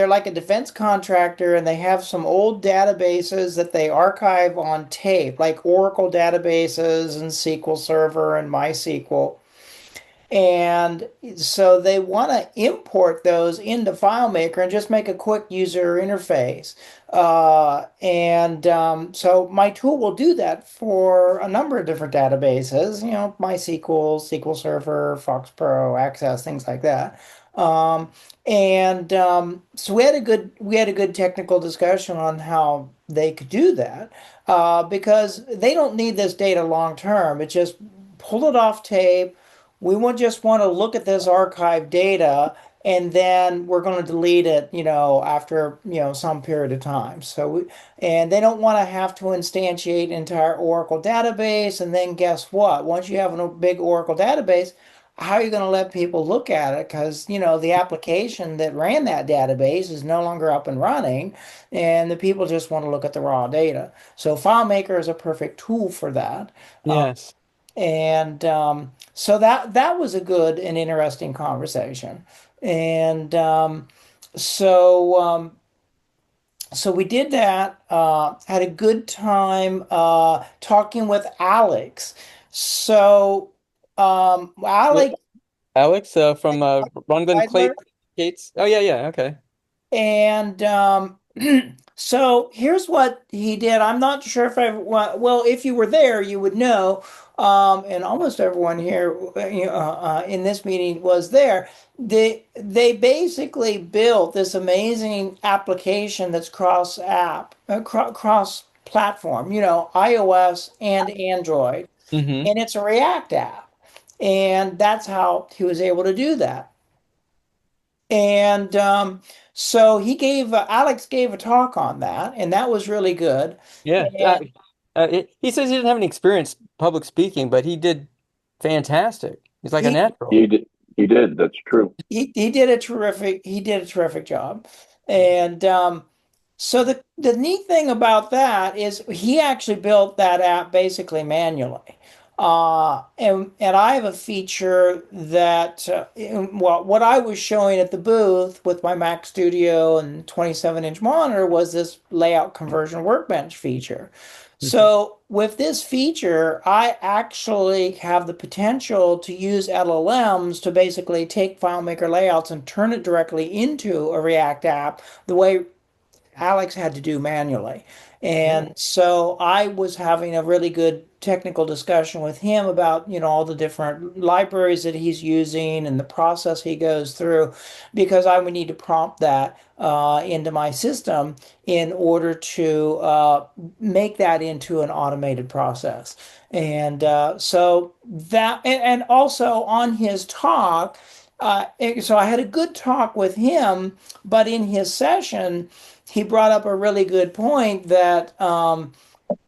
H: like a defense contractor and they have some old databases that they archive on tape, like Oracle databases and SQL Server and MySQL. And so they want to import those into FileMaker and just make a quick user interface. So my tool will do that for a number of different databases, MySQL, SQL Server, FoxPro, Access, things like that. Um, so we had a good technical discussion on how they could do that because they don't need this data long term. It's just pull it off tape. We would just want to look at this archive data and then we're going to delete it, after, some period of time. And they don't want to have to instantiate an entire Oracle database. And then guess what? Once you have a big Oracle database, how are you going to let people look at it? Because, the application that ran that database is no longer up and running, and the people just want to look at the raw data. So FileMaker is a perfect tool for that.
A: Yes.
H: And so that was a good and interesting conversation. And so so we did that, had a good time talking with Alex. So
A: Wait,
H: Alex,
A: Alex, from Ron Glenn
H: Weidler,
A: Cates. Oh, yeah, yeah. Okay.
H: and so here's what he did. I'm not sure if well, if you were there, you would know. And almost everyone here in this meeting was there. They basically built this amazing application that's cross platform, iOS and Android,
A: Mm-hmm.
H: and it's a React app. And that's how he was able to do that. And so Alex gave a talk on that, and that was really good.
A: Yeah.
H: And
A: He says he didn't have any experience public speaking, but he did fantastic. He's like a
H: he
A: natural.
C: He did. He did. That's true.
H: he did a terrific job. And so the neat thing about that is he actually built that app basically manually. And I have a feature that well, what I was showing at the booth with my Mac Studio and 27-inch monitor was this layout conversion workbench feature. So with this feature, I actually have the potential to use LLMs to basically take FileMaker layouts and turn it directly into a React app the way Alex had to do manually. And so I was having a really good technical discussion with him about, all the different libraries that he's using and the process he goes through, because I would need to prompt that into my system in order to make that into an automated process. And so and also on his talk, so I had a good talk with him, but in his session, he brought up a really good point that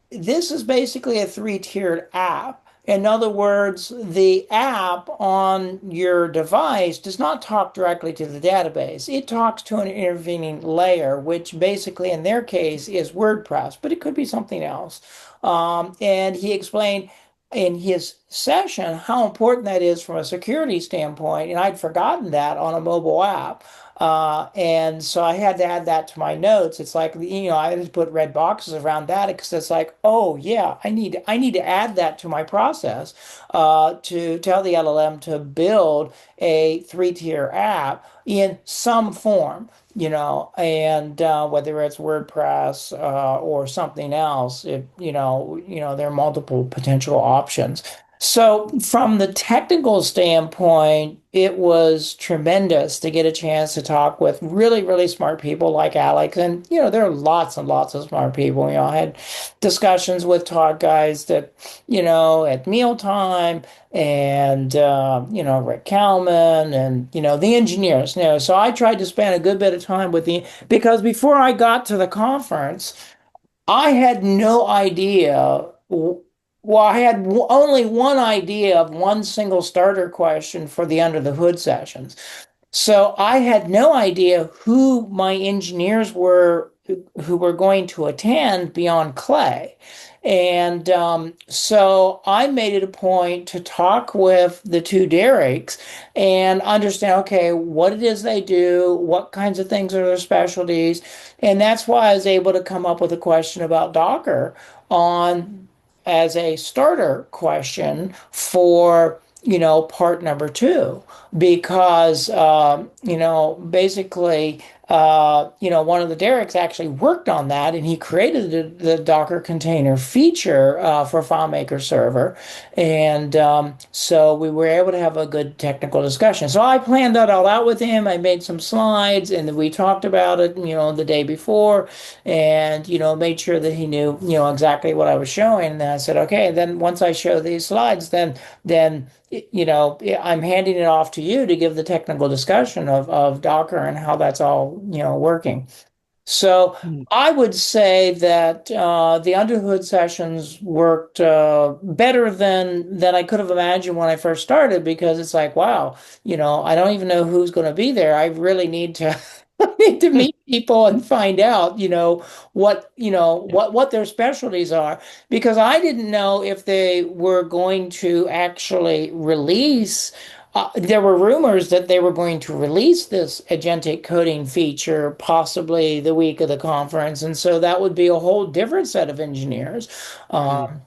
H: this is basically a three-tiered app. In other words, the app on your device does not talk directly to the database. It talks to an intervening layer, which basically in their case is WordPress, but it could be something else. And he explained in his session how important that is from a security standpoint. And I'd forgotten that on a mobile app. And so I had to add that to my notes. It's like, I just put red boxes around that because it's like, oh yeah, I need to add that to my process, to tell the LLM to build a three-tier app in some form, and whether it's WordPress or something else, there are multiple potential options. So, from the technical standpoint, it was tremendous to get a chance to talk with really, really smart people like Alex. And, there are lots and lots of smart people. I had discussions with Todd guys that, at mealtime and, Rick Kalman and, the engineers. So I tried to spend a good bit of time because before I got to the conference, I had no idea. Well, I had only one idea of one single starter question for the under the hood sessions. So I had no idea who my engineers were who were going to attend beyond Clay. And so I made it a point to talk with the two Derricks and understand, okay, what it is they do, what kinds of things are their specialties. And that's why I was able to come up with a question about Docker on as a starter question for part number two, because basically one of the Derricks actually worked on that, and he created the Docker container feature for FileMaker server, and so we were able to have a good technical discussion. So I planned that all out with him. I made some slides, and then we talked about it, the day before, and made sure that he knew exactly what I was showing. And then I said, okay, then once I show these slides, then I'm handing it off to you to give the technical discussion of Docker and how that's all working. So
A: Hmm.
H: I would say that the Underhood sessions worked better than I could have imagined when I first started, because it's like, wow, I don't even know who's going to be there. I really need to I need to meet people and find out,
A: Yeah.
H: what their specialties are, because I didn't know if they were going to actually release. There were rumors that they were going to release this agentic coding feature possibly the week of the conference, and so that would be a whole different set of engineers.
A: Mhm.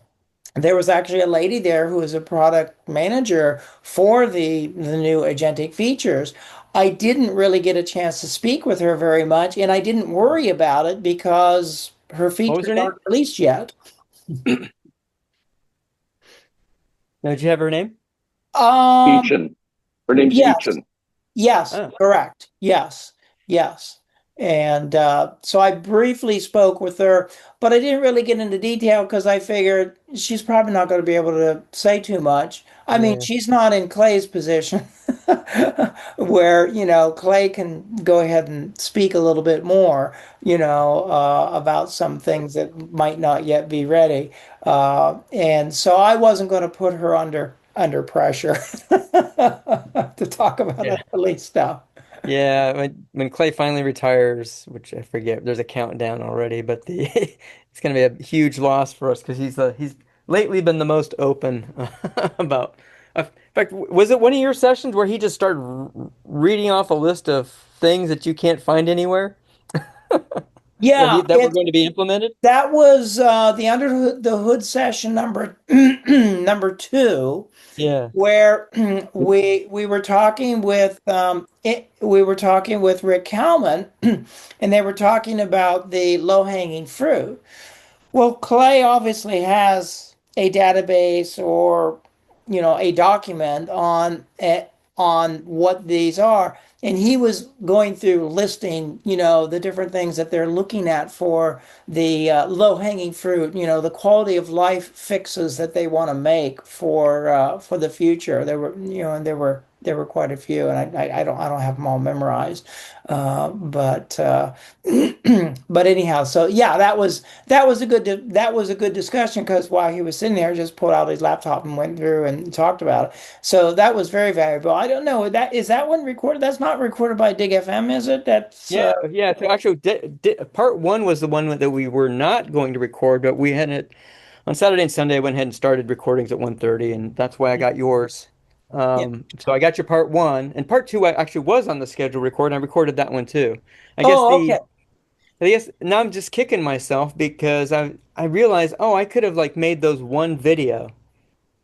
H: There was actually a lady there who was a product manager for the new agentic features. I didn't really get a chance to speak with her very much, and I didn't worry about it because her
A: What was
H: features
A: her name?
H: aren't released yet.
A: Now, did you have her name?
H: Um,
C: Eachin. Her name's
H: yes.
C: Eachin.
H: Yes,
A: Oh,
H: correct. Yes, yes. And so I briefly spoke with her, but I didn't really get into detail because I figured she's probably not going to be able to say too much. I mean,
A: yeah.
H: she's not in Clay's position where, Clay can go ahead and speak a little bit more, about some things that might not yet be ready. And so I wasn't going to put her under pressure to talk about
A: Yeah.
H: unreleased stuff.
A: Yeah, when Clay finally retires, which I forget, there's a countdown already, but the it's going to be a huge loss for us because he's lately been the most open about. In fact, was it one of your sessions where he just started reading off a list of things that you can't find anywhere
H: Yeah,
A: that were going to be implemented?
H: that was the Under the Hood session number number two,
A: Yeah.
H: where we were talking with we were talking with Rick Kalman, and they were talking about the low-hanging fruit. Well, Clay obviously has a database or a document on what these are, and he was going through listing the different things that they're looking at for the low-hanging fruit, the quality of life fixes that they want to make for the future. There were and there were quite a few, and I don't have them all memorized, but but anyhow, so yeah, that was a good discussion, because while he was sitting there, just pulled out his laptop and went through and talked about it. So that was very valuable. I don't know, is that one recorded? That's not recorded by DIGFM, is it? That's
A: Yeah, yeah. So actually, part one was the one that we were not going to record, but we had it on Saturday and Sunday. I went ahead and started recordings at 1:30, and that's why I got yours.
H: yeah.
A: So I got your part one, and part two I actually was on the schedule record, and I recorded that one too. I guess
H: Oh, okay.
A: I guess now I'm just kicking myself because I realized, oh, I could have like made those one video.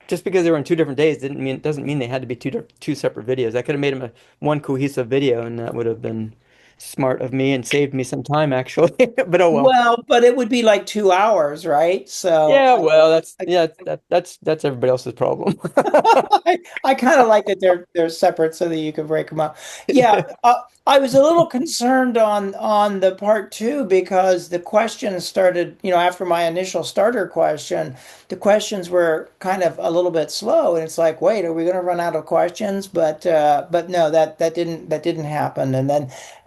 A: Just because they were on two different days doesn't mean they had to be two separate videos. I could have made them one cohesive video, and that would have been smart of me and saved me some time actually. But oh well.
H: Well, but it would be like 2 hours, right? So
A: Yeah, well,
H: I,
A: that's everybody else's problem.
H: I kind of like that they're separate so that you can break them up. Yeah, I was a little concerned on the part two, because the questions started, after my initial starter question, the questions were kind of a little bit slow, and it's like, wait, are we going to run out of questions? But no, that didn't happen.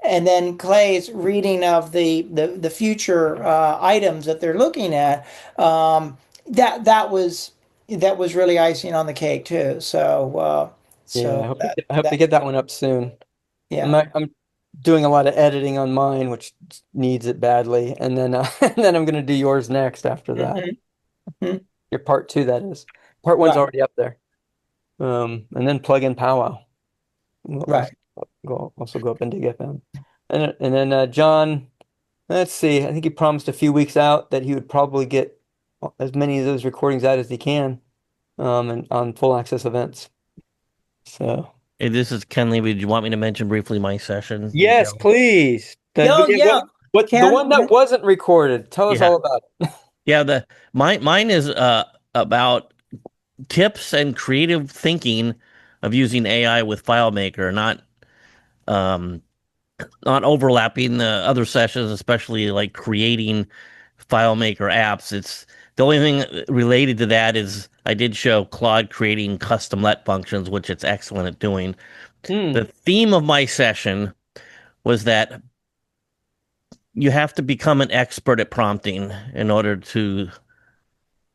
H: And then Clay's reading of the future items that they're looking at, that was really icing on the cake too. So
A: Yeah,
H: so that
A: I hope to
H: that
A: get that one up soon.
H: yeah.
A: I'm doing a lot of editing on mine, which needs it badly, and then and then I'm gonna do yours next after that.
H: Mhm, mhm.
A: Your part two, that is. Part one's
H: Right,
A: already up there. And then plug in powwow. We'll
H: right.
A: also go up and dig FM. And then John, let's see. I think he promised a few weeks out that he would probably get as many of those recordings out as he can, and on full access events. So
E: Hey, this is Ken Lee. Would you want me to mention briefly my session?
A: yes, please.
H: Oh
A: Yeah,
H: yeah,
A: what the
H: Ken.
A: one that wasn't recorded? Tell us
E: Yeah.
A: all about it.
E: Yeah, mine is about tips and creative thinking of using AI with FileMaker, um not overlapping the other sessions, especially like creating FileMaker apps. It's the only thing related to that is I did show Claude creating custom let functions, which it's excellent at doing.
A: Hmm.
E: The theme of my session was that you have to become an expert at prompting in order to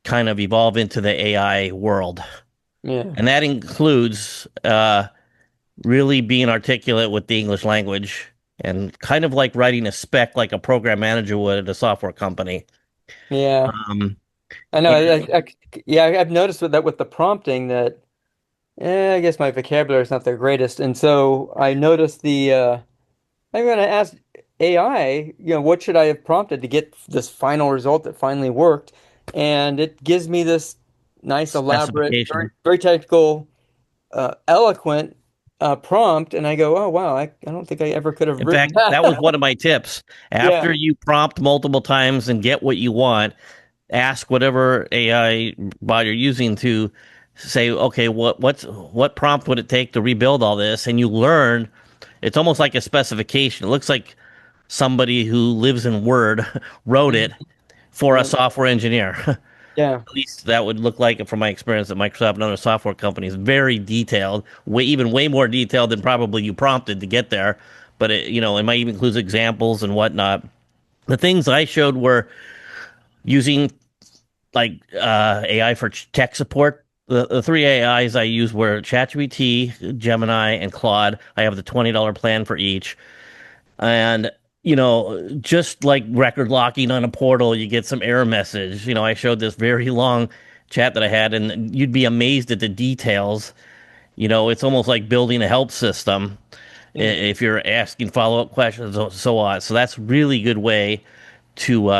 E: kind of evolve into the AI world.
A: Yeah.
E: And that includes really being articulate with the English language and kind of like writing a spec like a program manager would at a software company.
A: Yeah.
E: Um,
A: I know.
E: and
A: Yeah, I've noticed with that with the prompting that I guess my vocabulary is not the greatest, and so I noticed I'm going to ask AI, what should I have prompted to get this final result that finally worked, and it gives me this nice, elaborate, very
E: specification.
A: very technical, eloquent prompt, and I go, oh wow, I don't think I ever could have
E: In
A: written
E: fact, that was
A: that.
E: one of my tips.
A: Yeah.
E: After you prompt multiple times and get what you want, ask whatever AI bot you're using to say, okay, what prompt would it take to rebuild all this? And you learn. It's almost like a specification. It looks like somebody who lives in Word wrote it for a
A: Yeah.
E: software engineer.
A: Yeah.
E: At least that would look like it from my experience at Microsoft and other software companies. Very detailed, way more detailed than probably you prompted to get there. But it might even include examples and whatnot. The things I showed were using like AI for tech support. The three AIs I used were ChatGPT, Gemini, and Claude. I have the $20 plan for each. And just like record locking on a portal, you get some error message. I showed this very long chat that I had, and you'd be amazed at the details. It's almost like building a help system if you're asking follow-up questions and so on. So that's really good way to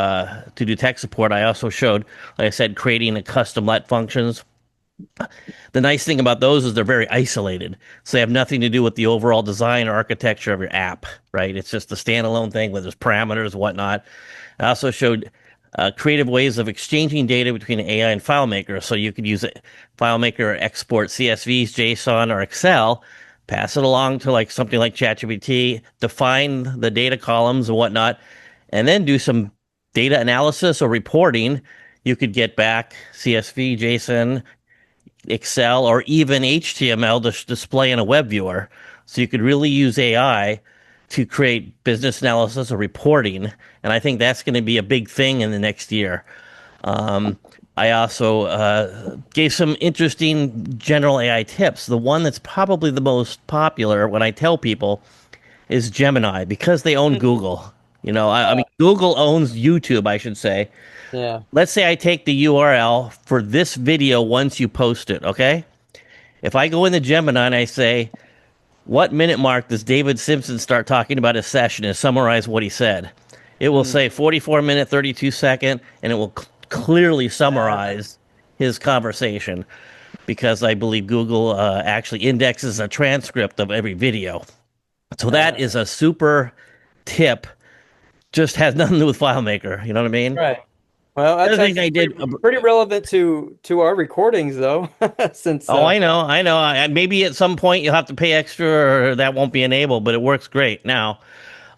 E: do tech support. I also showed, like I said, creating a custom let functions. The nice thing about those is they're very isolated. So they have nothing to do with the overall design or architecture of your app, right? It's just a standalone thing with its parameters and whatnot. I also showed creative ways of exchanging data between AI and FileMaker. So you could use FileMaker export CSVs, JSON, or Excel, pass it along to like something like ChatGPT, define the data columns and whatnot, and then do some data analysis or reporting. You could get back CSV, JSON, Excel, or even HTML to display in a web viewer. So you could really use AI to create business analysis or reporting. And I think that's going to be a big thing in the next year. I also gave some interesting general AI tips. The one that's probably the most popular when I tell people is Gemini, because they own Google. I mean, Google owns YouTube, I should say.
A: Yeah.
E: Let's say I take the URL for this video once you post it, okay? If I go into Gemini and I say, what minute mark does David Simpson start talking about his session and summarize what he said? It will say 44-minute, 32-second, and it will clearly summarize his conversation, because I believe Google actually indexes a transcript of every video. So that is a super tip. Just has nothing to do with FileMaker. You know what I mean?
A: Right. Well,
E: The
A: that's
E: other thing I
A: actually
E: did.
A: pretty relevant to our recordings, though, since
E: Oh, I know. Maybe at some point you'll have to pay extra, or that won't be enabled, but it works great now.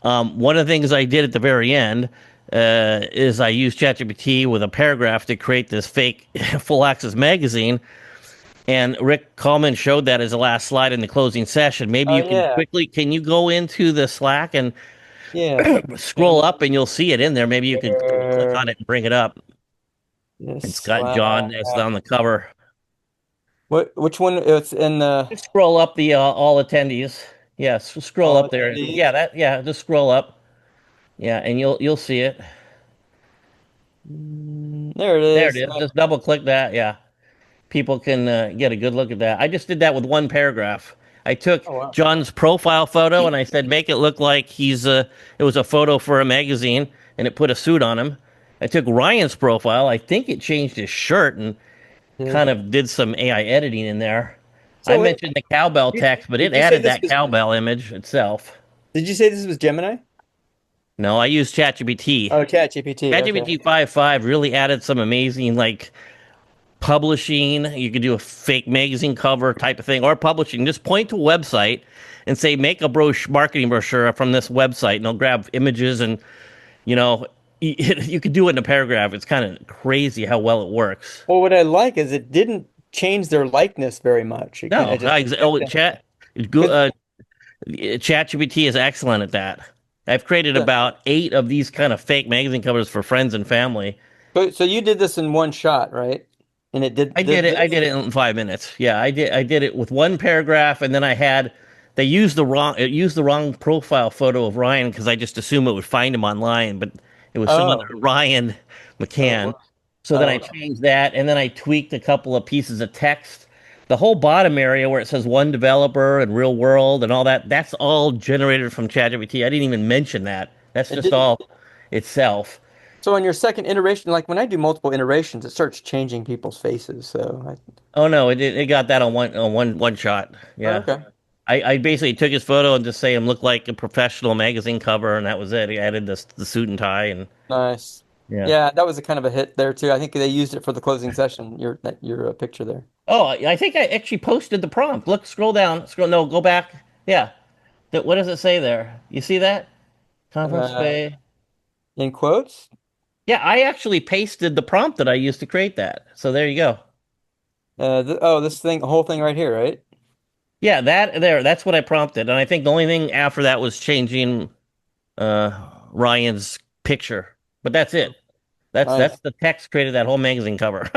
E: One of the things I did at the very end is I used ChatGPT with a paragraph to create this fake full access magazine. And Rick Coleman showed that as the last slide in the closing session. Maybe
A: oh
E: you can
A: yeah,
E: can you go into the Slack and
A: yeah.
E: scroll up and you'll see it in there. Maybe you can click on
A: Uh,
E: it and bring it up. It's
A: this
E: got John as on the cover.
A: which one? It's in the
E: Just scroll up the all attendees. Yes, scroll
A: all
E: up there.
A: attendees.
E: Just scroll up. Yeah, and you'll see it.
A: There it
E: There it
A: is.
E: is. Just double click that. Yeah, people can get a good look at that. I just did that with one paragraph. I took
A: Oh wow.
E: John's profile photo and I said, make it look like it was a photo for a magazine, and it put a suit on him. I took Ryan's profile. I think it changed his shirt and
A: Yeah.
E: kind of did some AI editing in there. I
A: So
E: mentioned the cowbell text, but it
A: did you say
E: added
A: this
E: that
A: was?
E: cowbell image itself.
A: Did you say this was Gemini?
E: No, I used ChatGPT.
A: Oh, ChatGPT. Okay.
E: ChatGPT 5.5 really added some amazing like publishing. You could do a fake magazine cover type of thing, or publishing. Just point to a website and say, make a marketing brochure from this website, and they'll grab images, and you know, you could do it in a paragraph. It's kind of crazy how well it works.
A: Well, what I like is it didn't change their likeness very much. It kind
E: No,
A: of just
E: ChatGPT is excellent at that. I've created about 8 of these kind of fake magazine covers for friends and family.
A: So you did this in one shot, right? And it did.
E: I did it. I did it in 5 minutes. Yeah, I did. I did it with one paragraph, and then I had they used the wrong. It used the wrong profile photo of Ryan because I just assumed it would find him online, but it was some other
A: Oh.
E: Ryan McCann.
A: Oh.
E: So then I changed that, and then I tweaked a couple of pieces of text. The whole bottom area where it says one developer and real world and all that, that's all generated from ChatGPT. I didn't even mention that. That's
A: It
E: just
A: did.
E: all itself.
A: So on your second iteration, like when I do multiple iterations, it starts changing people's faces. So
E: Oh no, it got that on one shot.
A: oh,
E: Yeah.
A: okay.
E: I basically took his photo and just say him look like a professional magazine cover, and that was it. He added the suit and tie, and
A: Nice.
E: yeah.
A: Yeah, that was a kind of a hit there too. I think they used it for the closing session. Your picture there.
E: Oh, I think I actually posted the prompt. Look, scroll down. Scroll. No, go back. Yeah. What does it say there? You see that? Conference
A: Uh,
E: bay.
A: in quotes.
E: Yeah, I actually pasted the prompt that I used to create that. So there you go.
A: This whole thing right here, right?
E: Yeah, that there. That's what I prompted, and I think the only thing after that was changing Ryan's picture. But that's it. That's
A: Nice.
E: the text created that whole magazine cover.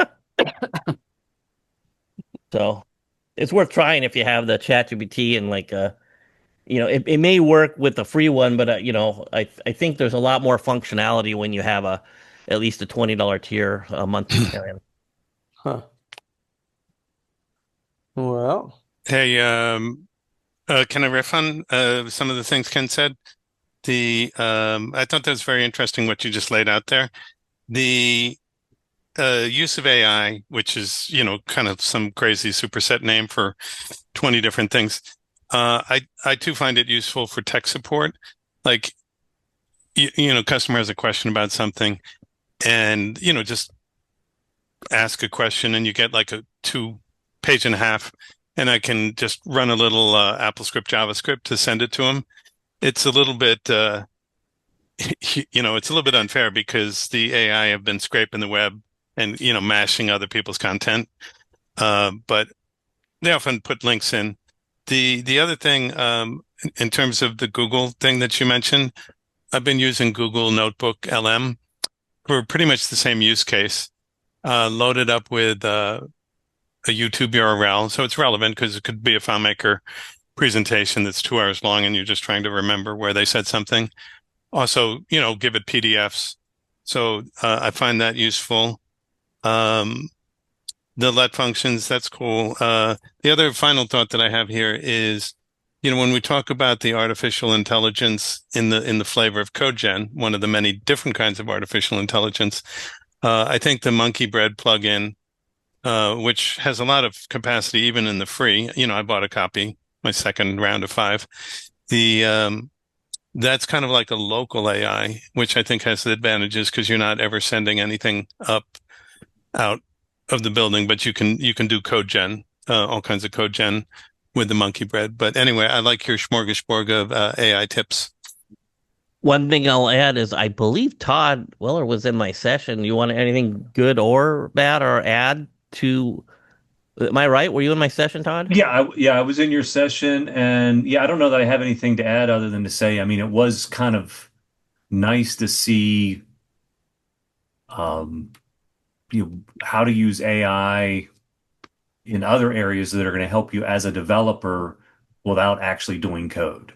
E: So it's worth trying if you have the ChatGPT and like it may work with the free one, but I think there's a lot more functionality when you have a at least a $20 tier a monthly plan.
A: Huh. Well,
F: Hey, can I riff on some of the things Ken said? I thought that was very interesting what you just laid out there. The use of AI, which is, kind of some crazy superset name for 20 different things. I too find it useful for tech support. Like, customer has a question about something and, just ask a question and you get like a 2 page and a half and I can just run a little AppleScript JavaScript to send it to them. It's a little bit, it's a little bit unfair because the AI have been scraping the web and, mashing other people's content. But they often put links in. The other thing, in terms of the Google thing that you mentioned, I've been using Google Notebook LM for pretty much the same use case, loaded up with a YouTube URL. So it's relevant because it could be a FileMaker presentation that's 2 hours long and you're just trying to remember where they said something. Also, give it PDFs. So I find that useful. The let functions, that's cool. The other final thought that I have here is, when we talk about the artificial intelligence in the flavor of CodeGen, one of the many different kinds of artificial intelligence, I think the Monkey Bread plugin, which has a lot of capacity even in the free, I bought a copy, my second round of 5. That's kind of like a local AI, which I think has the advantages because you're not ever sending anything out of the building, but you can do code gen, all kinds of code gen with the Monkey Bread. But anyway, I like your smorgasbord of AI tips.
E: One thing I'll add is I believe Todd Weller was in my session. You want anything good or bad or add to? Am I right? Were you in my session, Todd?
G: Yeah, I was in your session, and yeah, I don't know that I have anything to add other than to say, I mean, it was kind of nice to see, how to use AI in other areas that are going to help you as a developer without actually doing code.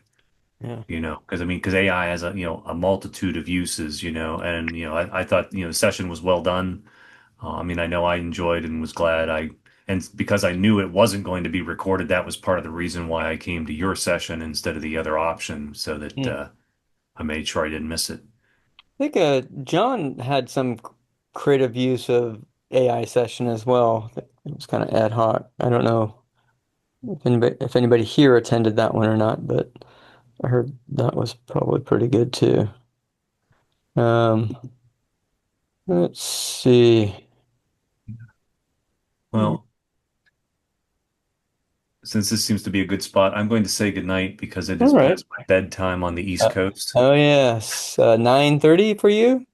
A: yeah.
G: Because AI has a multitude of uses, and I thought the session was well done. I know I enjoyed and was glad and because I knew it wasn't going to be recorded, that was part of the reason why I came to your session instead of the other option, so that I made sure I didn't miss it.
A: I think John had some creative use of AI session as well. It was kind of ad hoc. I don't know if anybody here attended that one or not, but I heard that was probably pretty good too. Um, let's see.
G: Well, since this seems to be a good spot, I'm going to say goodnight because it is
A: All right.
G: past my bedtime on the East Coast.
A: Oh yes, 9:30 for you.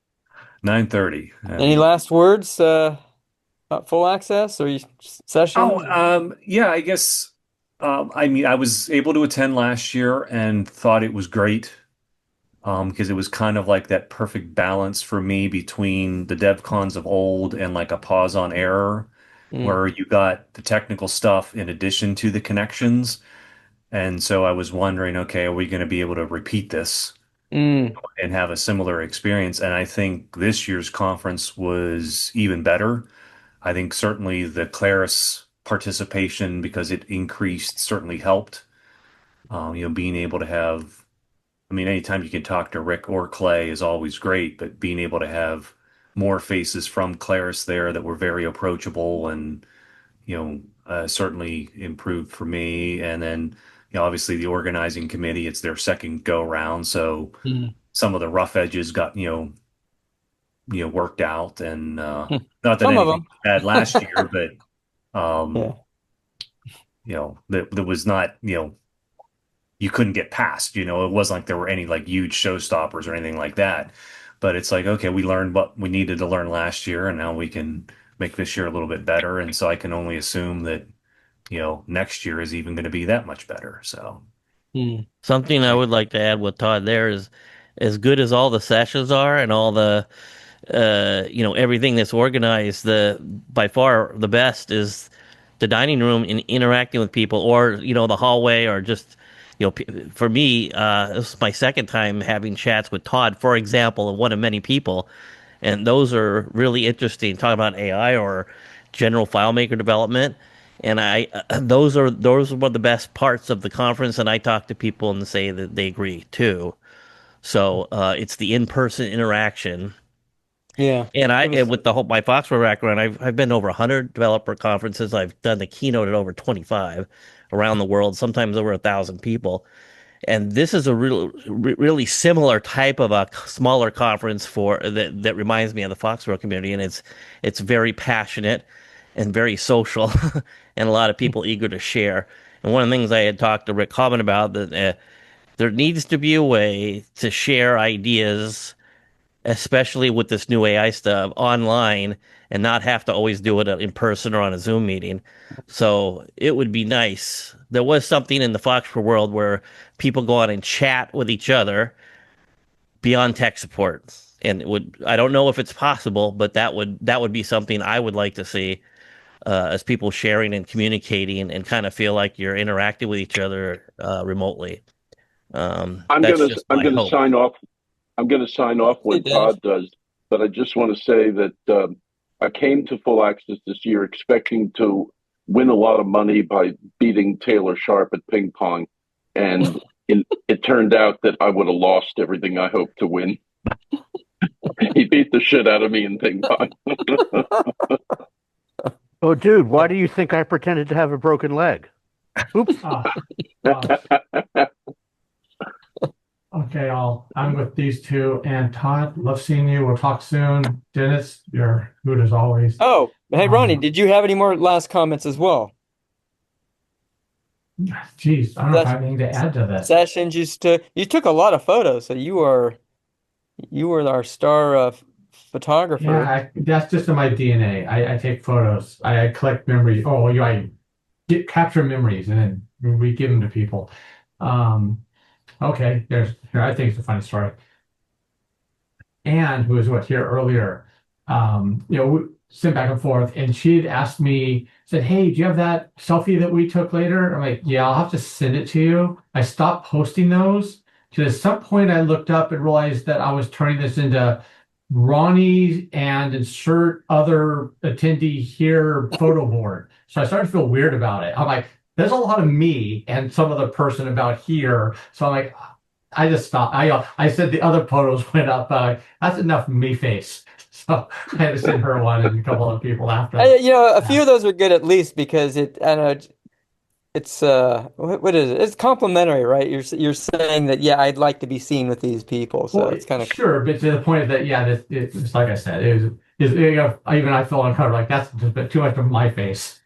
G: 9:30.
A: Any last words about full access or session?
G: Yeah, I guess. I was able to attend last year and thought it was great. because it was kind of like that perfect balance for me between the dev cons of old and like a pause on error,
A: Mm.
G: where you got the technical stuff in addition to the connections. And so I was wondering, okay, are we going to be able to repeat this
A: Mm.
G: and have a similar experience? And I think this year's conference was even better. I think certainly the Claris participation, because it increased, certainly helped. Being able to have, I mean, anytime you can talk to Rick or Clay is always great, but being able to have more faces from Claris there that were very approachable and, certainly improved for me. And then, obviously the organizing committee, it's their second go round. So
A: Mm.
G: some of the rough edges got, worked out, and not that
A: Some of
G: anything
A: them.
G: was bad last year, but
A: Yeah.
G: that was not, you couldn't get past, it wasn't like there were any like huge showstoppers or anything like that. But it's like, okay, we learned what we needed to learn last year, and now we can make this year a little bit better. And so I can only assume that, next year is even going to be that much better. So
A: Mm.
E: Something I would like to add with Todd there is, as good as all the sessions are and all the everything that's organized, the by far the best is the dining room in interacting with people, or the hallway, or just for me, this is my second time having chats with Todd, for example, of one of many people, and those are really interesting, talking about AI or general FileMaker development. And I those are one of the best parts of the conference, and I talk to people and say that they agree too. So it's the in-person interaction.
A: Yeah.
E: And
A: It was.
E: with the whole my Foxborough background, I've been to over 100 developer conferences. I've done the keynote at over 25 around the world, sometimes over 1,000 people. And this is a really similar type of a smaller conference for that reminds me of the Foxborough community, and it's very passionate and very social, and a lot of people eager to share. And one of the things I had talked to Rick Common about, that there needs to be a way to share ideas, especially with this new AI stuff, online, and not have to always do it in person or on a Zoom meeting. So it would be nice. There was something in the Foxborough world where people go on and chat with each other beyond tech support. And I don't know if it's possible, but that would be something I would like to see, as people sharing and communicating and kind of feel like you're interacting with each other remotely. That's just
C: I'm
E: my
C: gonna
E: hope.
C: sign off. I'm gonna sign off
A: Hey,
C: when
A: Dave.
C: Todd does, but I just want to say that I came to Full Access this year expecting to win a lot of money by beating Taylor Sharp at ping pong, and it turned out that I would have lost everything I hoped to win. He beat the shit out of me in ping pong.
D: Oh, dude, why do you think I pretended to have a broken leg? Oops.
B: Okay, I'm with these two. And Todd, love seeing you. We'll talk soon. Dennis, you're good as always.
A: Oh, hey, Ronnie,
B: Um,
A: did you have any more last comments as well?
B: Geez, I don't know if I have anything to add to this.
A: Sessions you took a lot of photos, so you were our star photographer.
B: Yeah, that's just in my DNA. I take photos. I collect memories. Oh, I capture memories and then we give them to people. Okay, here, I think it's a funny story. Anne, who was here earlier, we sent back and forth, and she'd asked me, said, "Hey, do you have that selfie that we took later?" I'm like, "Yeah, I'll have to send it to you." I stopped posting those because at some point I looked up and realized that I was turning this into Ronnie and insert other attendee here photo board. So I started to feel weird about it. I'm like, there's a lot of me and some other person about here. So I'm like, I just stopped. I said the other photos went up. That's enough me face. So I had to send her one and a couple of people after.
A: A few of those were good at least because I don't know, it's what is it? It's complimentary, right? You're saying that, yeah, I'd like to be seen with these people, so
B: Well,
A: it's kind of
B: sure, but to the point that it's like I said, even I felt uncovered. Like that's just a bit too much of my face.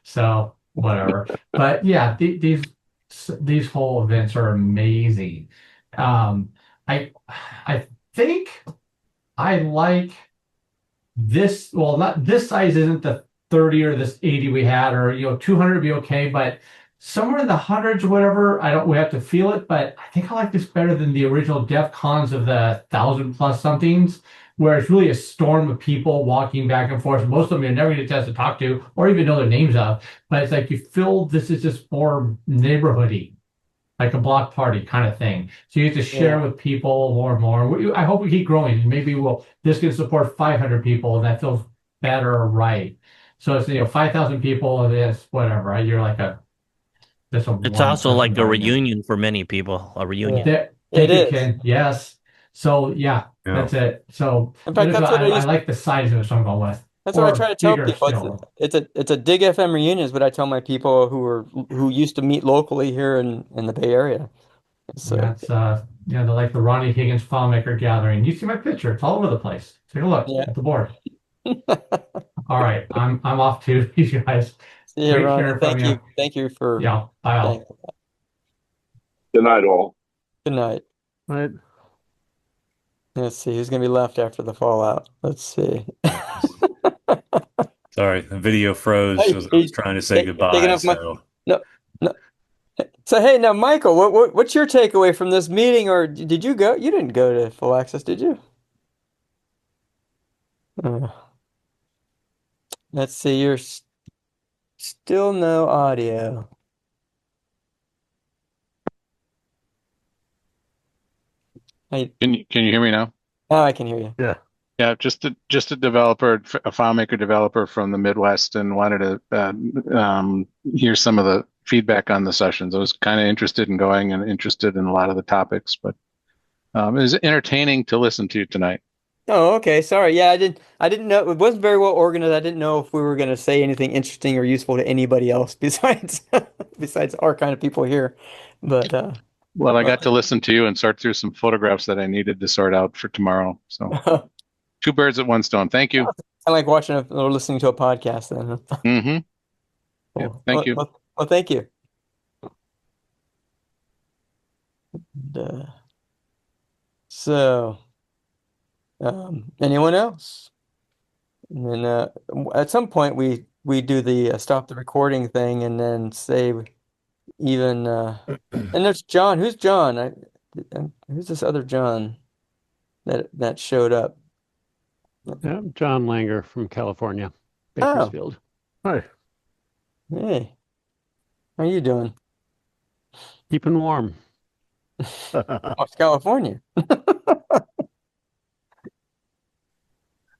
B: So whatever. But yeah, these whole events are amazing. I think I like this. Well, not this size isn't the 30 or this 80 we had, or 200 would be okay, but somewhere in the hundreds or whatever. We have to feel it, but I think I like this better than the original DEF CONs of the 1,000+ somethings, where it's really a storm of people walking back and forth. Most of them you're never going to get a chance to talk to or even know their names of, but it's like you feel this is just more neighborhoody, like a block party kind of thing. So you get to share with people more and more. I hope we keep growing. Maybe this can support 500 people, and that feels better or right. So it's 5,000 people, and it's whatever. Right? You're like that's a
E: It's
B: one
E: also
B: person
E: like a
B: party now.
E: reunion for many people. A reunion.
B: Thank
A: It
B: you,
A: is.
B: Ken. Yes. So yeah,
G: Yeah.
B: that's it. So
A: In fact, that's what
B: I like the size of it, so I'm going with.
A: that's what I
B: Or
A: try to tell
B: bigger
A: people.
B: still.
A: It's a DIGFM reunion is what I tell my people who used to meet locally here in the Bay Area. So
B: Yeah, it's they're like the Ronnie Higgins FileMaker gathering. You see my picture, it's all over the place. Take a look
A: yeah.
B: at the board. All right, I'm off to you guys.
A: See you,
B: Great
A: Ronnie.
B: hearing from you.
A: Thank you for
B: Yeah, bye all.
C: Good night, all.
A: Good night.
D: Right.
A: Let's see who's gonna be left after the fallout. Let's see.
G: Sorry, the video froze
A: Hey,
G: as I was trying to say
A: taking
G: goodbye.
A: off my
G: So
A: no no. So hey, now Michael, what's your takeaway from this meeting? Or did you go? You didn't go to Full Access, did you? Uh, let's see. Still no audio. I
I: Can you hear me now?
A: Now I can hear you.
D: Yeah.
I: Yeah, just a developer, a FileMaker developer from the Midwest, and wanted to hear some of the feedback on the sessions. I was kind of interested in going and interested in a lot of the topics, but it was entertaining to listen to tonight.
A: Oh, okay. Sorry. Yeah, I didn't know it wasn't very well organized. I didn't know if we were going to say anything interesting or useful to anybody else besides besides our kind of people here. But
I: Well, I got to listen to you and sort through some photographs that I needed to sort out for tomorrow. So
A: sound
I: two birds at one stone. Thank you.
A: like watching or listening to a podcast then. Huh?
I: Mm-hmm. Yeah,
A: Cool.
I: thank you.
A: Well, thank you. And, so, anyone else? And then at some point we do the stop the recording thing and then say even and there's John. Who's John? Who's this other John that showed up?
J: Yeah, John Langer from California, Bakersfield.
D: Hi.
A: Hey, how are you doing?
J: Keeping warm.
A: Oh, it's California.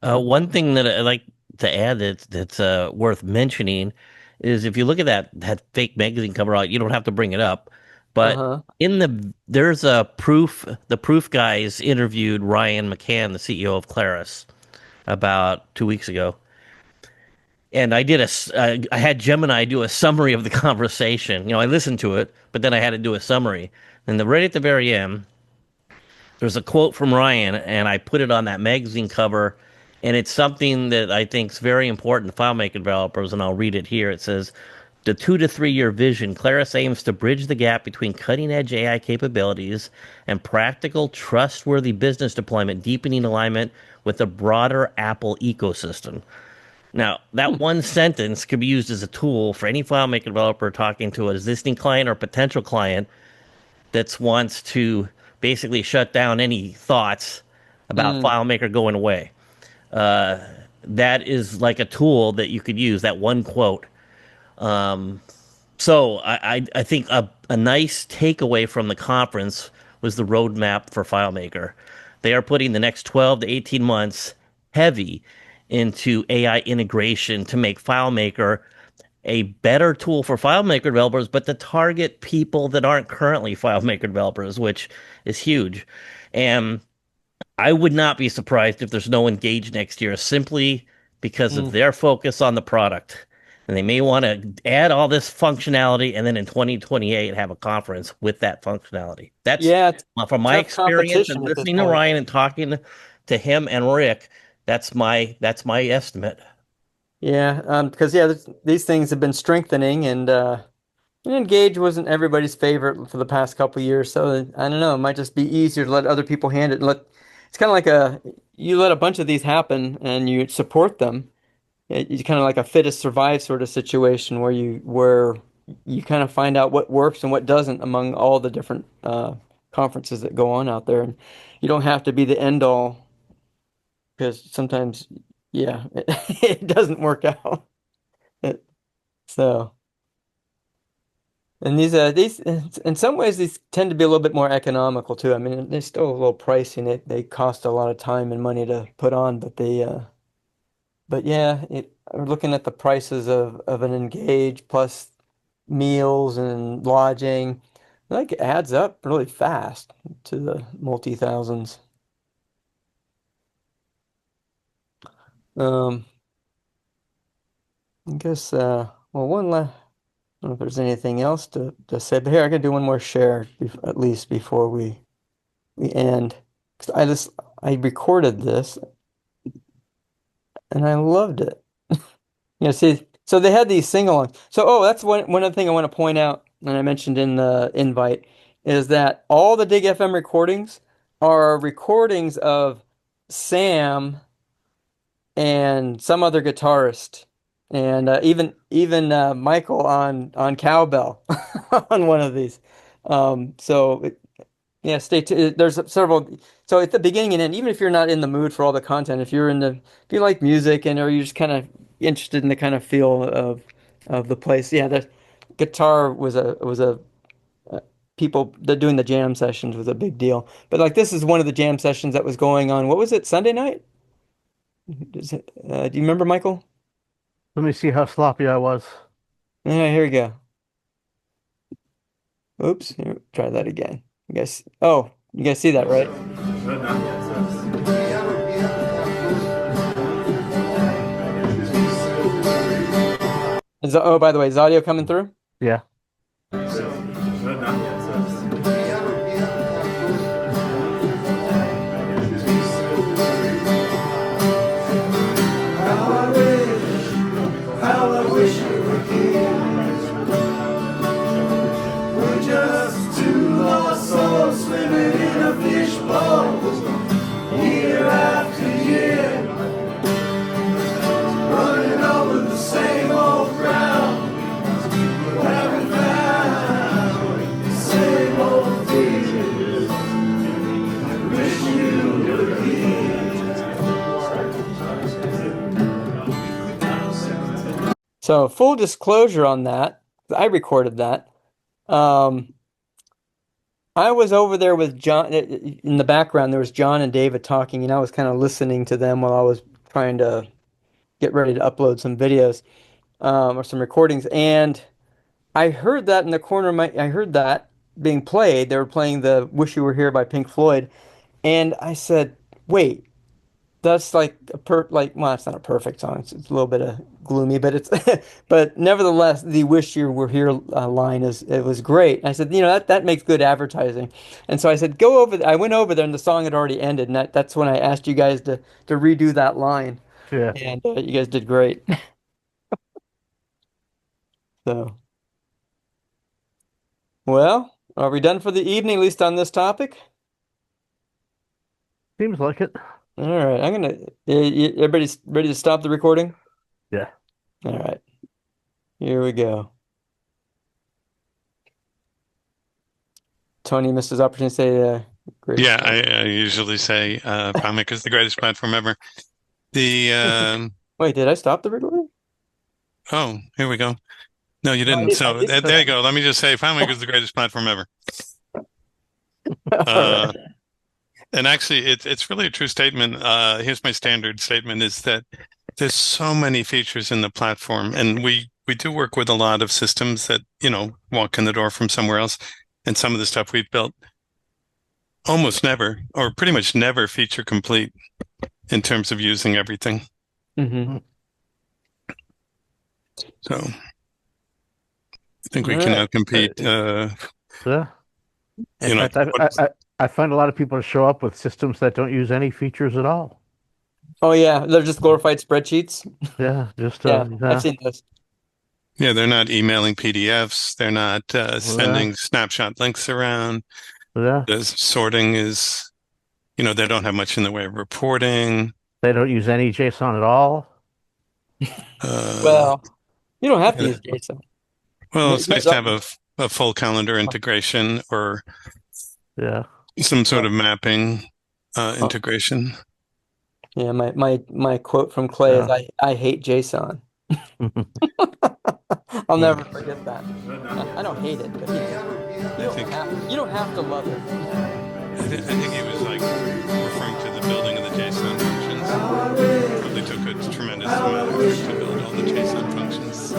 E: One thing that I like to add that's worth mentioning is if you look at that fake magazine cover out, you don't have to bring it up, but
A: Uh-huh.
E: there's a proof. The proof guys interviewed Ryan McCann, the CEO of Claris, about 2 weeks ago, and I had Gemini do a summary of the conversation. I listened to it, but then I had to do a summary, and right at the very end, there's a quote from Ryan, and I put it on that magazine cover, and it's something that I think is very important to FileMaker developers, and I'll read it here. It says, the 2 to 3 year vision, Claris aims to bridge the gap between cutting-edge AI capabilities and practical, trustworthy business deployment, deepening alignment with the broader Apple ecosystem. Now, that one sentence could be used as a tool for any FileMaker developer talking to an existing client or potential client that wants to basically shut down any thoughts about FileMaker going away. That is like a tool that you could use, that one quote. So I think a nice takeaway from the conference was the roadmap for FileMaker. They are putting the next 12 to 18 months heavy into AI integration to make FileMaker a better tool for FileMaker developers, but to target people that aren't currently FileMaker developers, which is huge. And I would not be surprised if there's no Engage next year, simply because of their focus on the product. And they may want to add all this functionality and then in 2028 have a conference with that functionality. That's from my
A: Tough
E: experience
A: competition
E: and
A: at this
E: listening to
A: point.
E: Ryan and talking to him and Rick. That's my estimate.
A: Yeah, because these things have been strengthening, and Engage wasn't everybody's favorite for the past couple of years. So I don't know, it might just be easier to let other people hand it. It's kind of like you let a bunch of these happen and you support them. It's kind of like a fittest survive sort of situation where you kind of find out what works and what doesn't among all the different conferences that go on out there. And you don't have to be the end all because sometimes, yeah, it doesn't work out. So, and these in some ways these tend to be a little bit more economical too. I mean, they're still a little pricey and they cost a lot of time and money to put on, but yeah, we're looking at the prices of an Engage plus meals and lodging. Like it adds up really fast to the multi-thousands. Um, I guess well one last. I don't know if there's anything else to say, but here I can do one more share at least before we end. 'Cause I recorded this and I loved it. See, so they had these sing-alongs. So, that's one other thing I want to point out, and I mentioned in the invite, is that all the DIGFM recordings are recordings of Sam and some other guitarist, and even Michael on cowbell on one of these. Yeah, stay tuned. There's several. So at the beginning and end, even if you're not in the mood for all the content, if you like music or you're just kind of interested in the kind of feel of the place, yeah, the guitar was a people that doing the jam sessions was a big deal. But like this is one of the jam sessions that was going on. What was it? Sunday night? Do you remember, Michael?
D: Let me see how sloppy I was.
A: Yeah, here we go. Oops, here, try that again. You guys see that, right? By the way, is audio coming through?
D: Yeah.
K: How I wish you were here. We're just two lost souls swimming in a fishbowl, year after year, running over the same old ground. Haven't found the same old fears. Wish you were here.
A: So full disclosure on that, I recorded that. I was over there with John in the background. There was John and David talking, and I was kind of listening to them while I was trying to get ready to upload some videos or some recordings. And I heard that in the corner of I heard that being played. They were playing the "Wish You Were Here" by Pink Floyd, and I said, "Wait, that's like well, it's not a perfect song. It's a little bit of gloomy, but it's but nevertheless, the "Wish You Were Here" line it was great. And I said, that makes good advertising. And so I said, go over. I went over there, and the song had already ended, and that's when I asked you guys to redo that line.
D: Yeah.
A: And you guys did great. So, well, are we done for the evening, at least on this topic?
D: Seems like it.
A: All right, everybody's ready to stop the recording?
D: Yeah.
A: All right, here we go. Tony missed his opportunity to say great.
F: Yeah, I usually say FileMaker is the greatest platform ever.
A: Wait, did I stop the recording?
F: Oh, here we go. No, you didn't. So there you go. Let me just say FileMaker is the greatest platform ever.
A: Right.
F: And actually, it's really a true statement. Here's my standard statement: is that there's so many features in the platform, and we do work with a lot of systems that walk in the door from somewhere else, and some of the stuff we've built almost never, or pretty much never, feature complete in terms of using everything.
A: Mm-hmm.
F: So I think we can outcompete.
D: Yeah. In fact, I find a lot of people show up with systems that don't use any features at all.
A: Oh yeah, they're just glorified spreadsheets.
D: Yeah, just
A: I've seen this.
F: Yeah, they're not emailing PDFs. They're not sending snapshot links around.
D: Yeah.
F: The sorting is, they don't have much in the way of reporting.
D: They don't use any JSON at all.
A: Well, you don't have to use JSON.
F: Well, it's nice to have a full calendar integration or
D: Yeah.
F: some sort of mapping integration.
A: Yeah, my quote from Clay is I hate JSON. I'll never forget that. I don't hate it, but you don't have to love it.
F: I think he was like referring to the building of the JSON functions. Probably took a tremendous amount of effort to build all the JSON functions.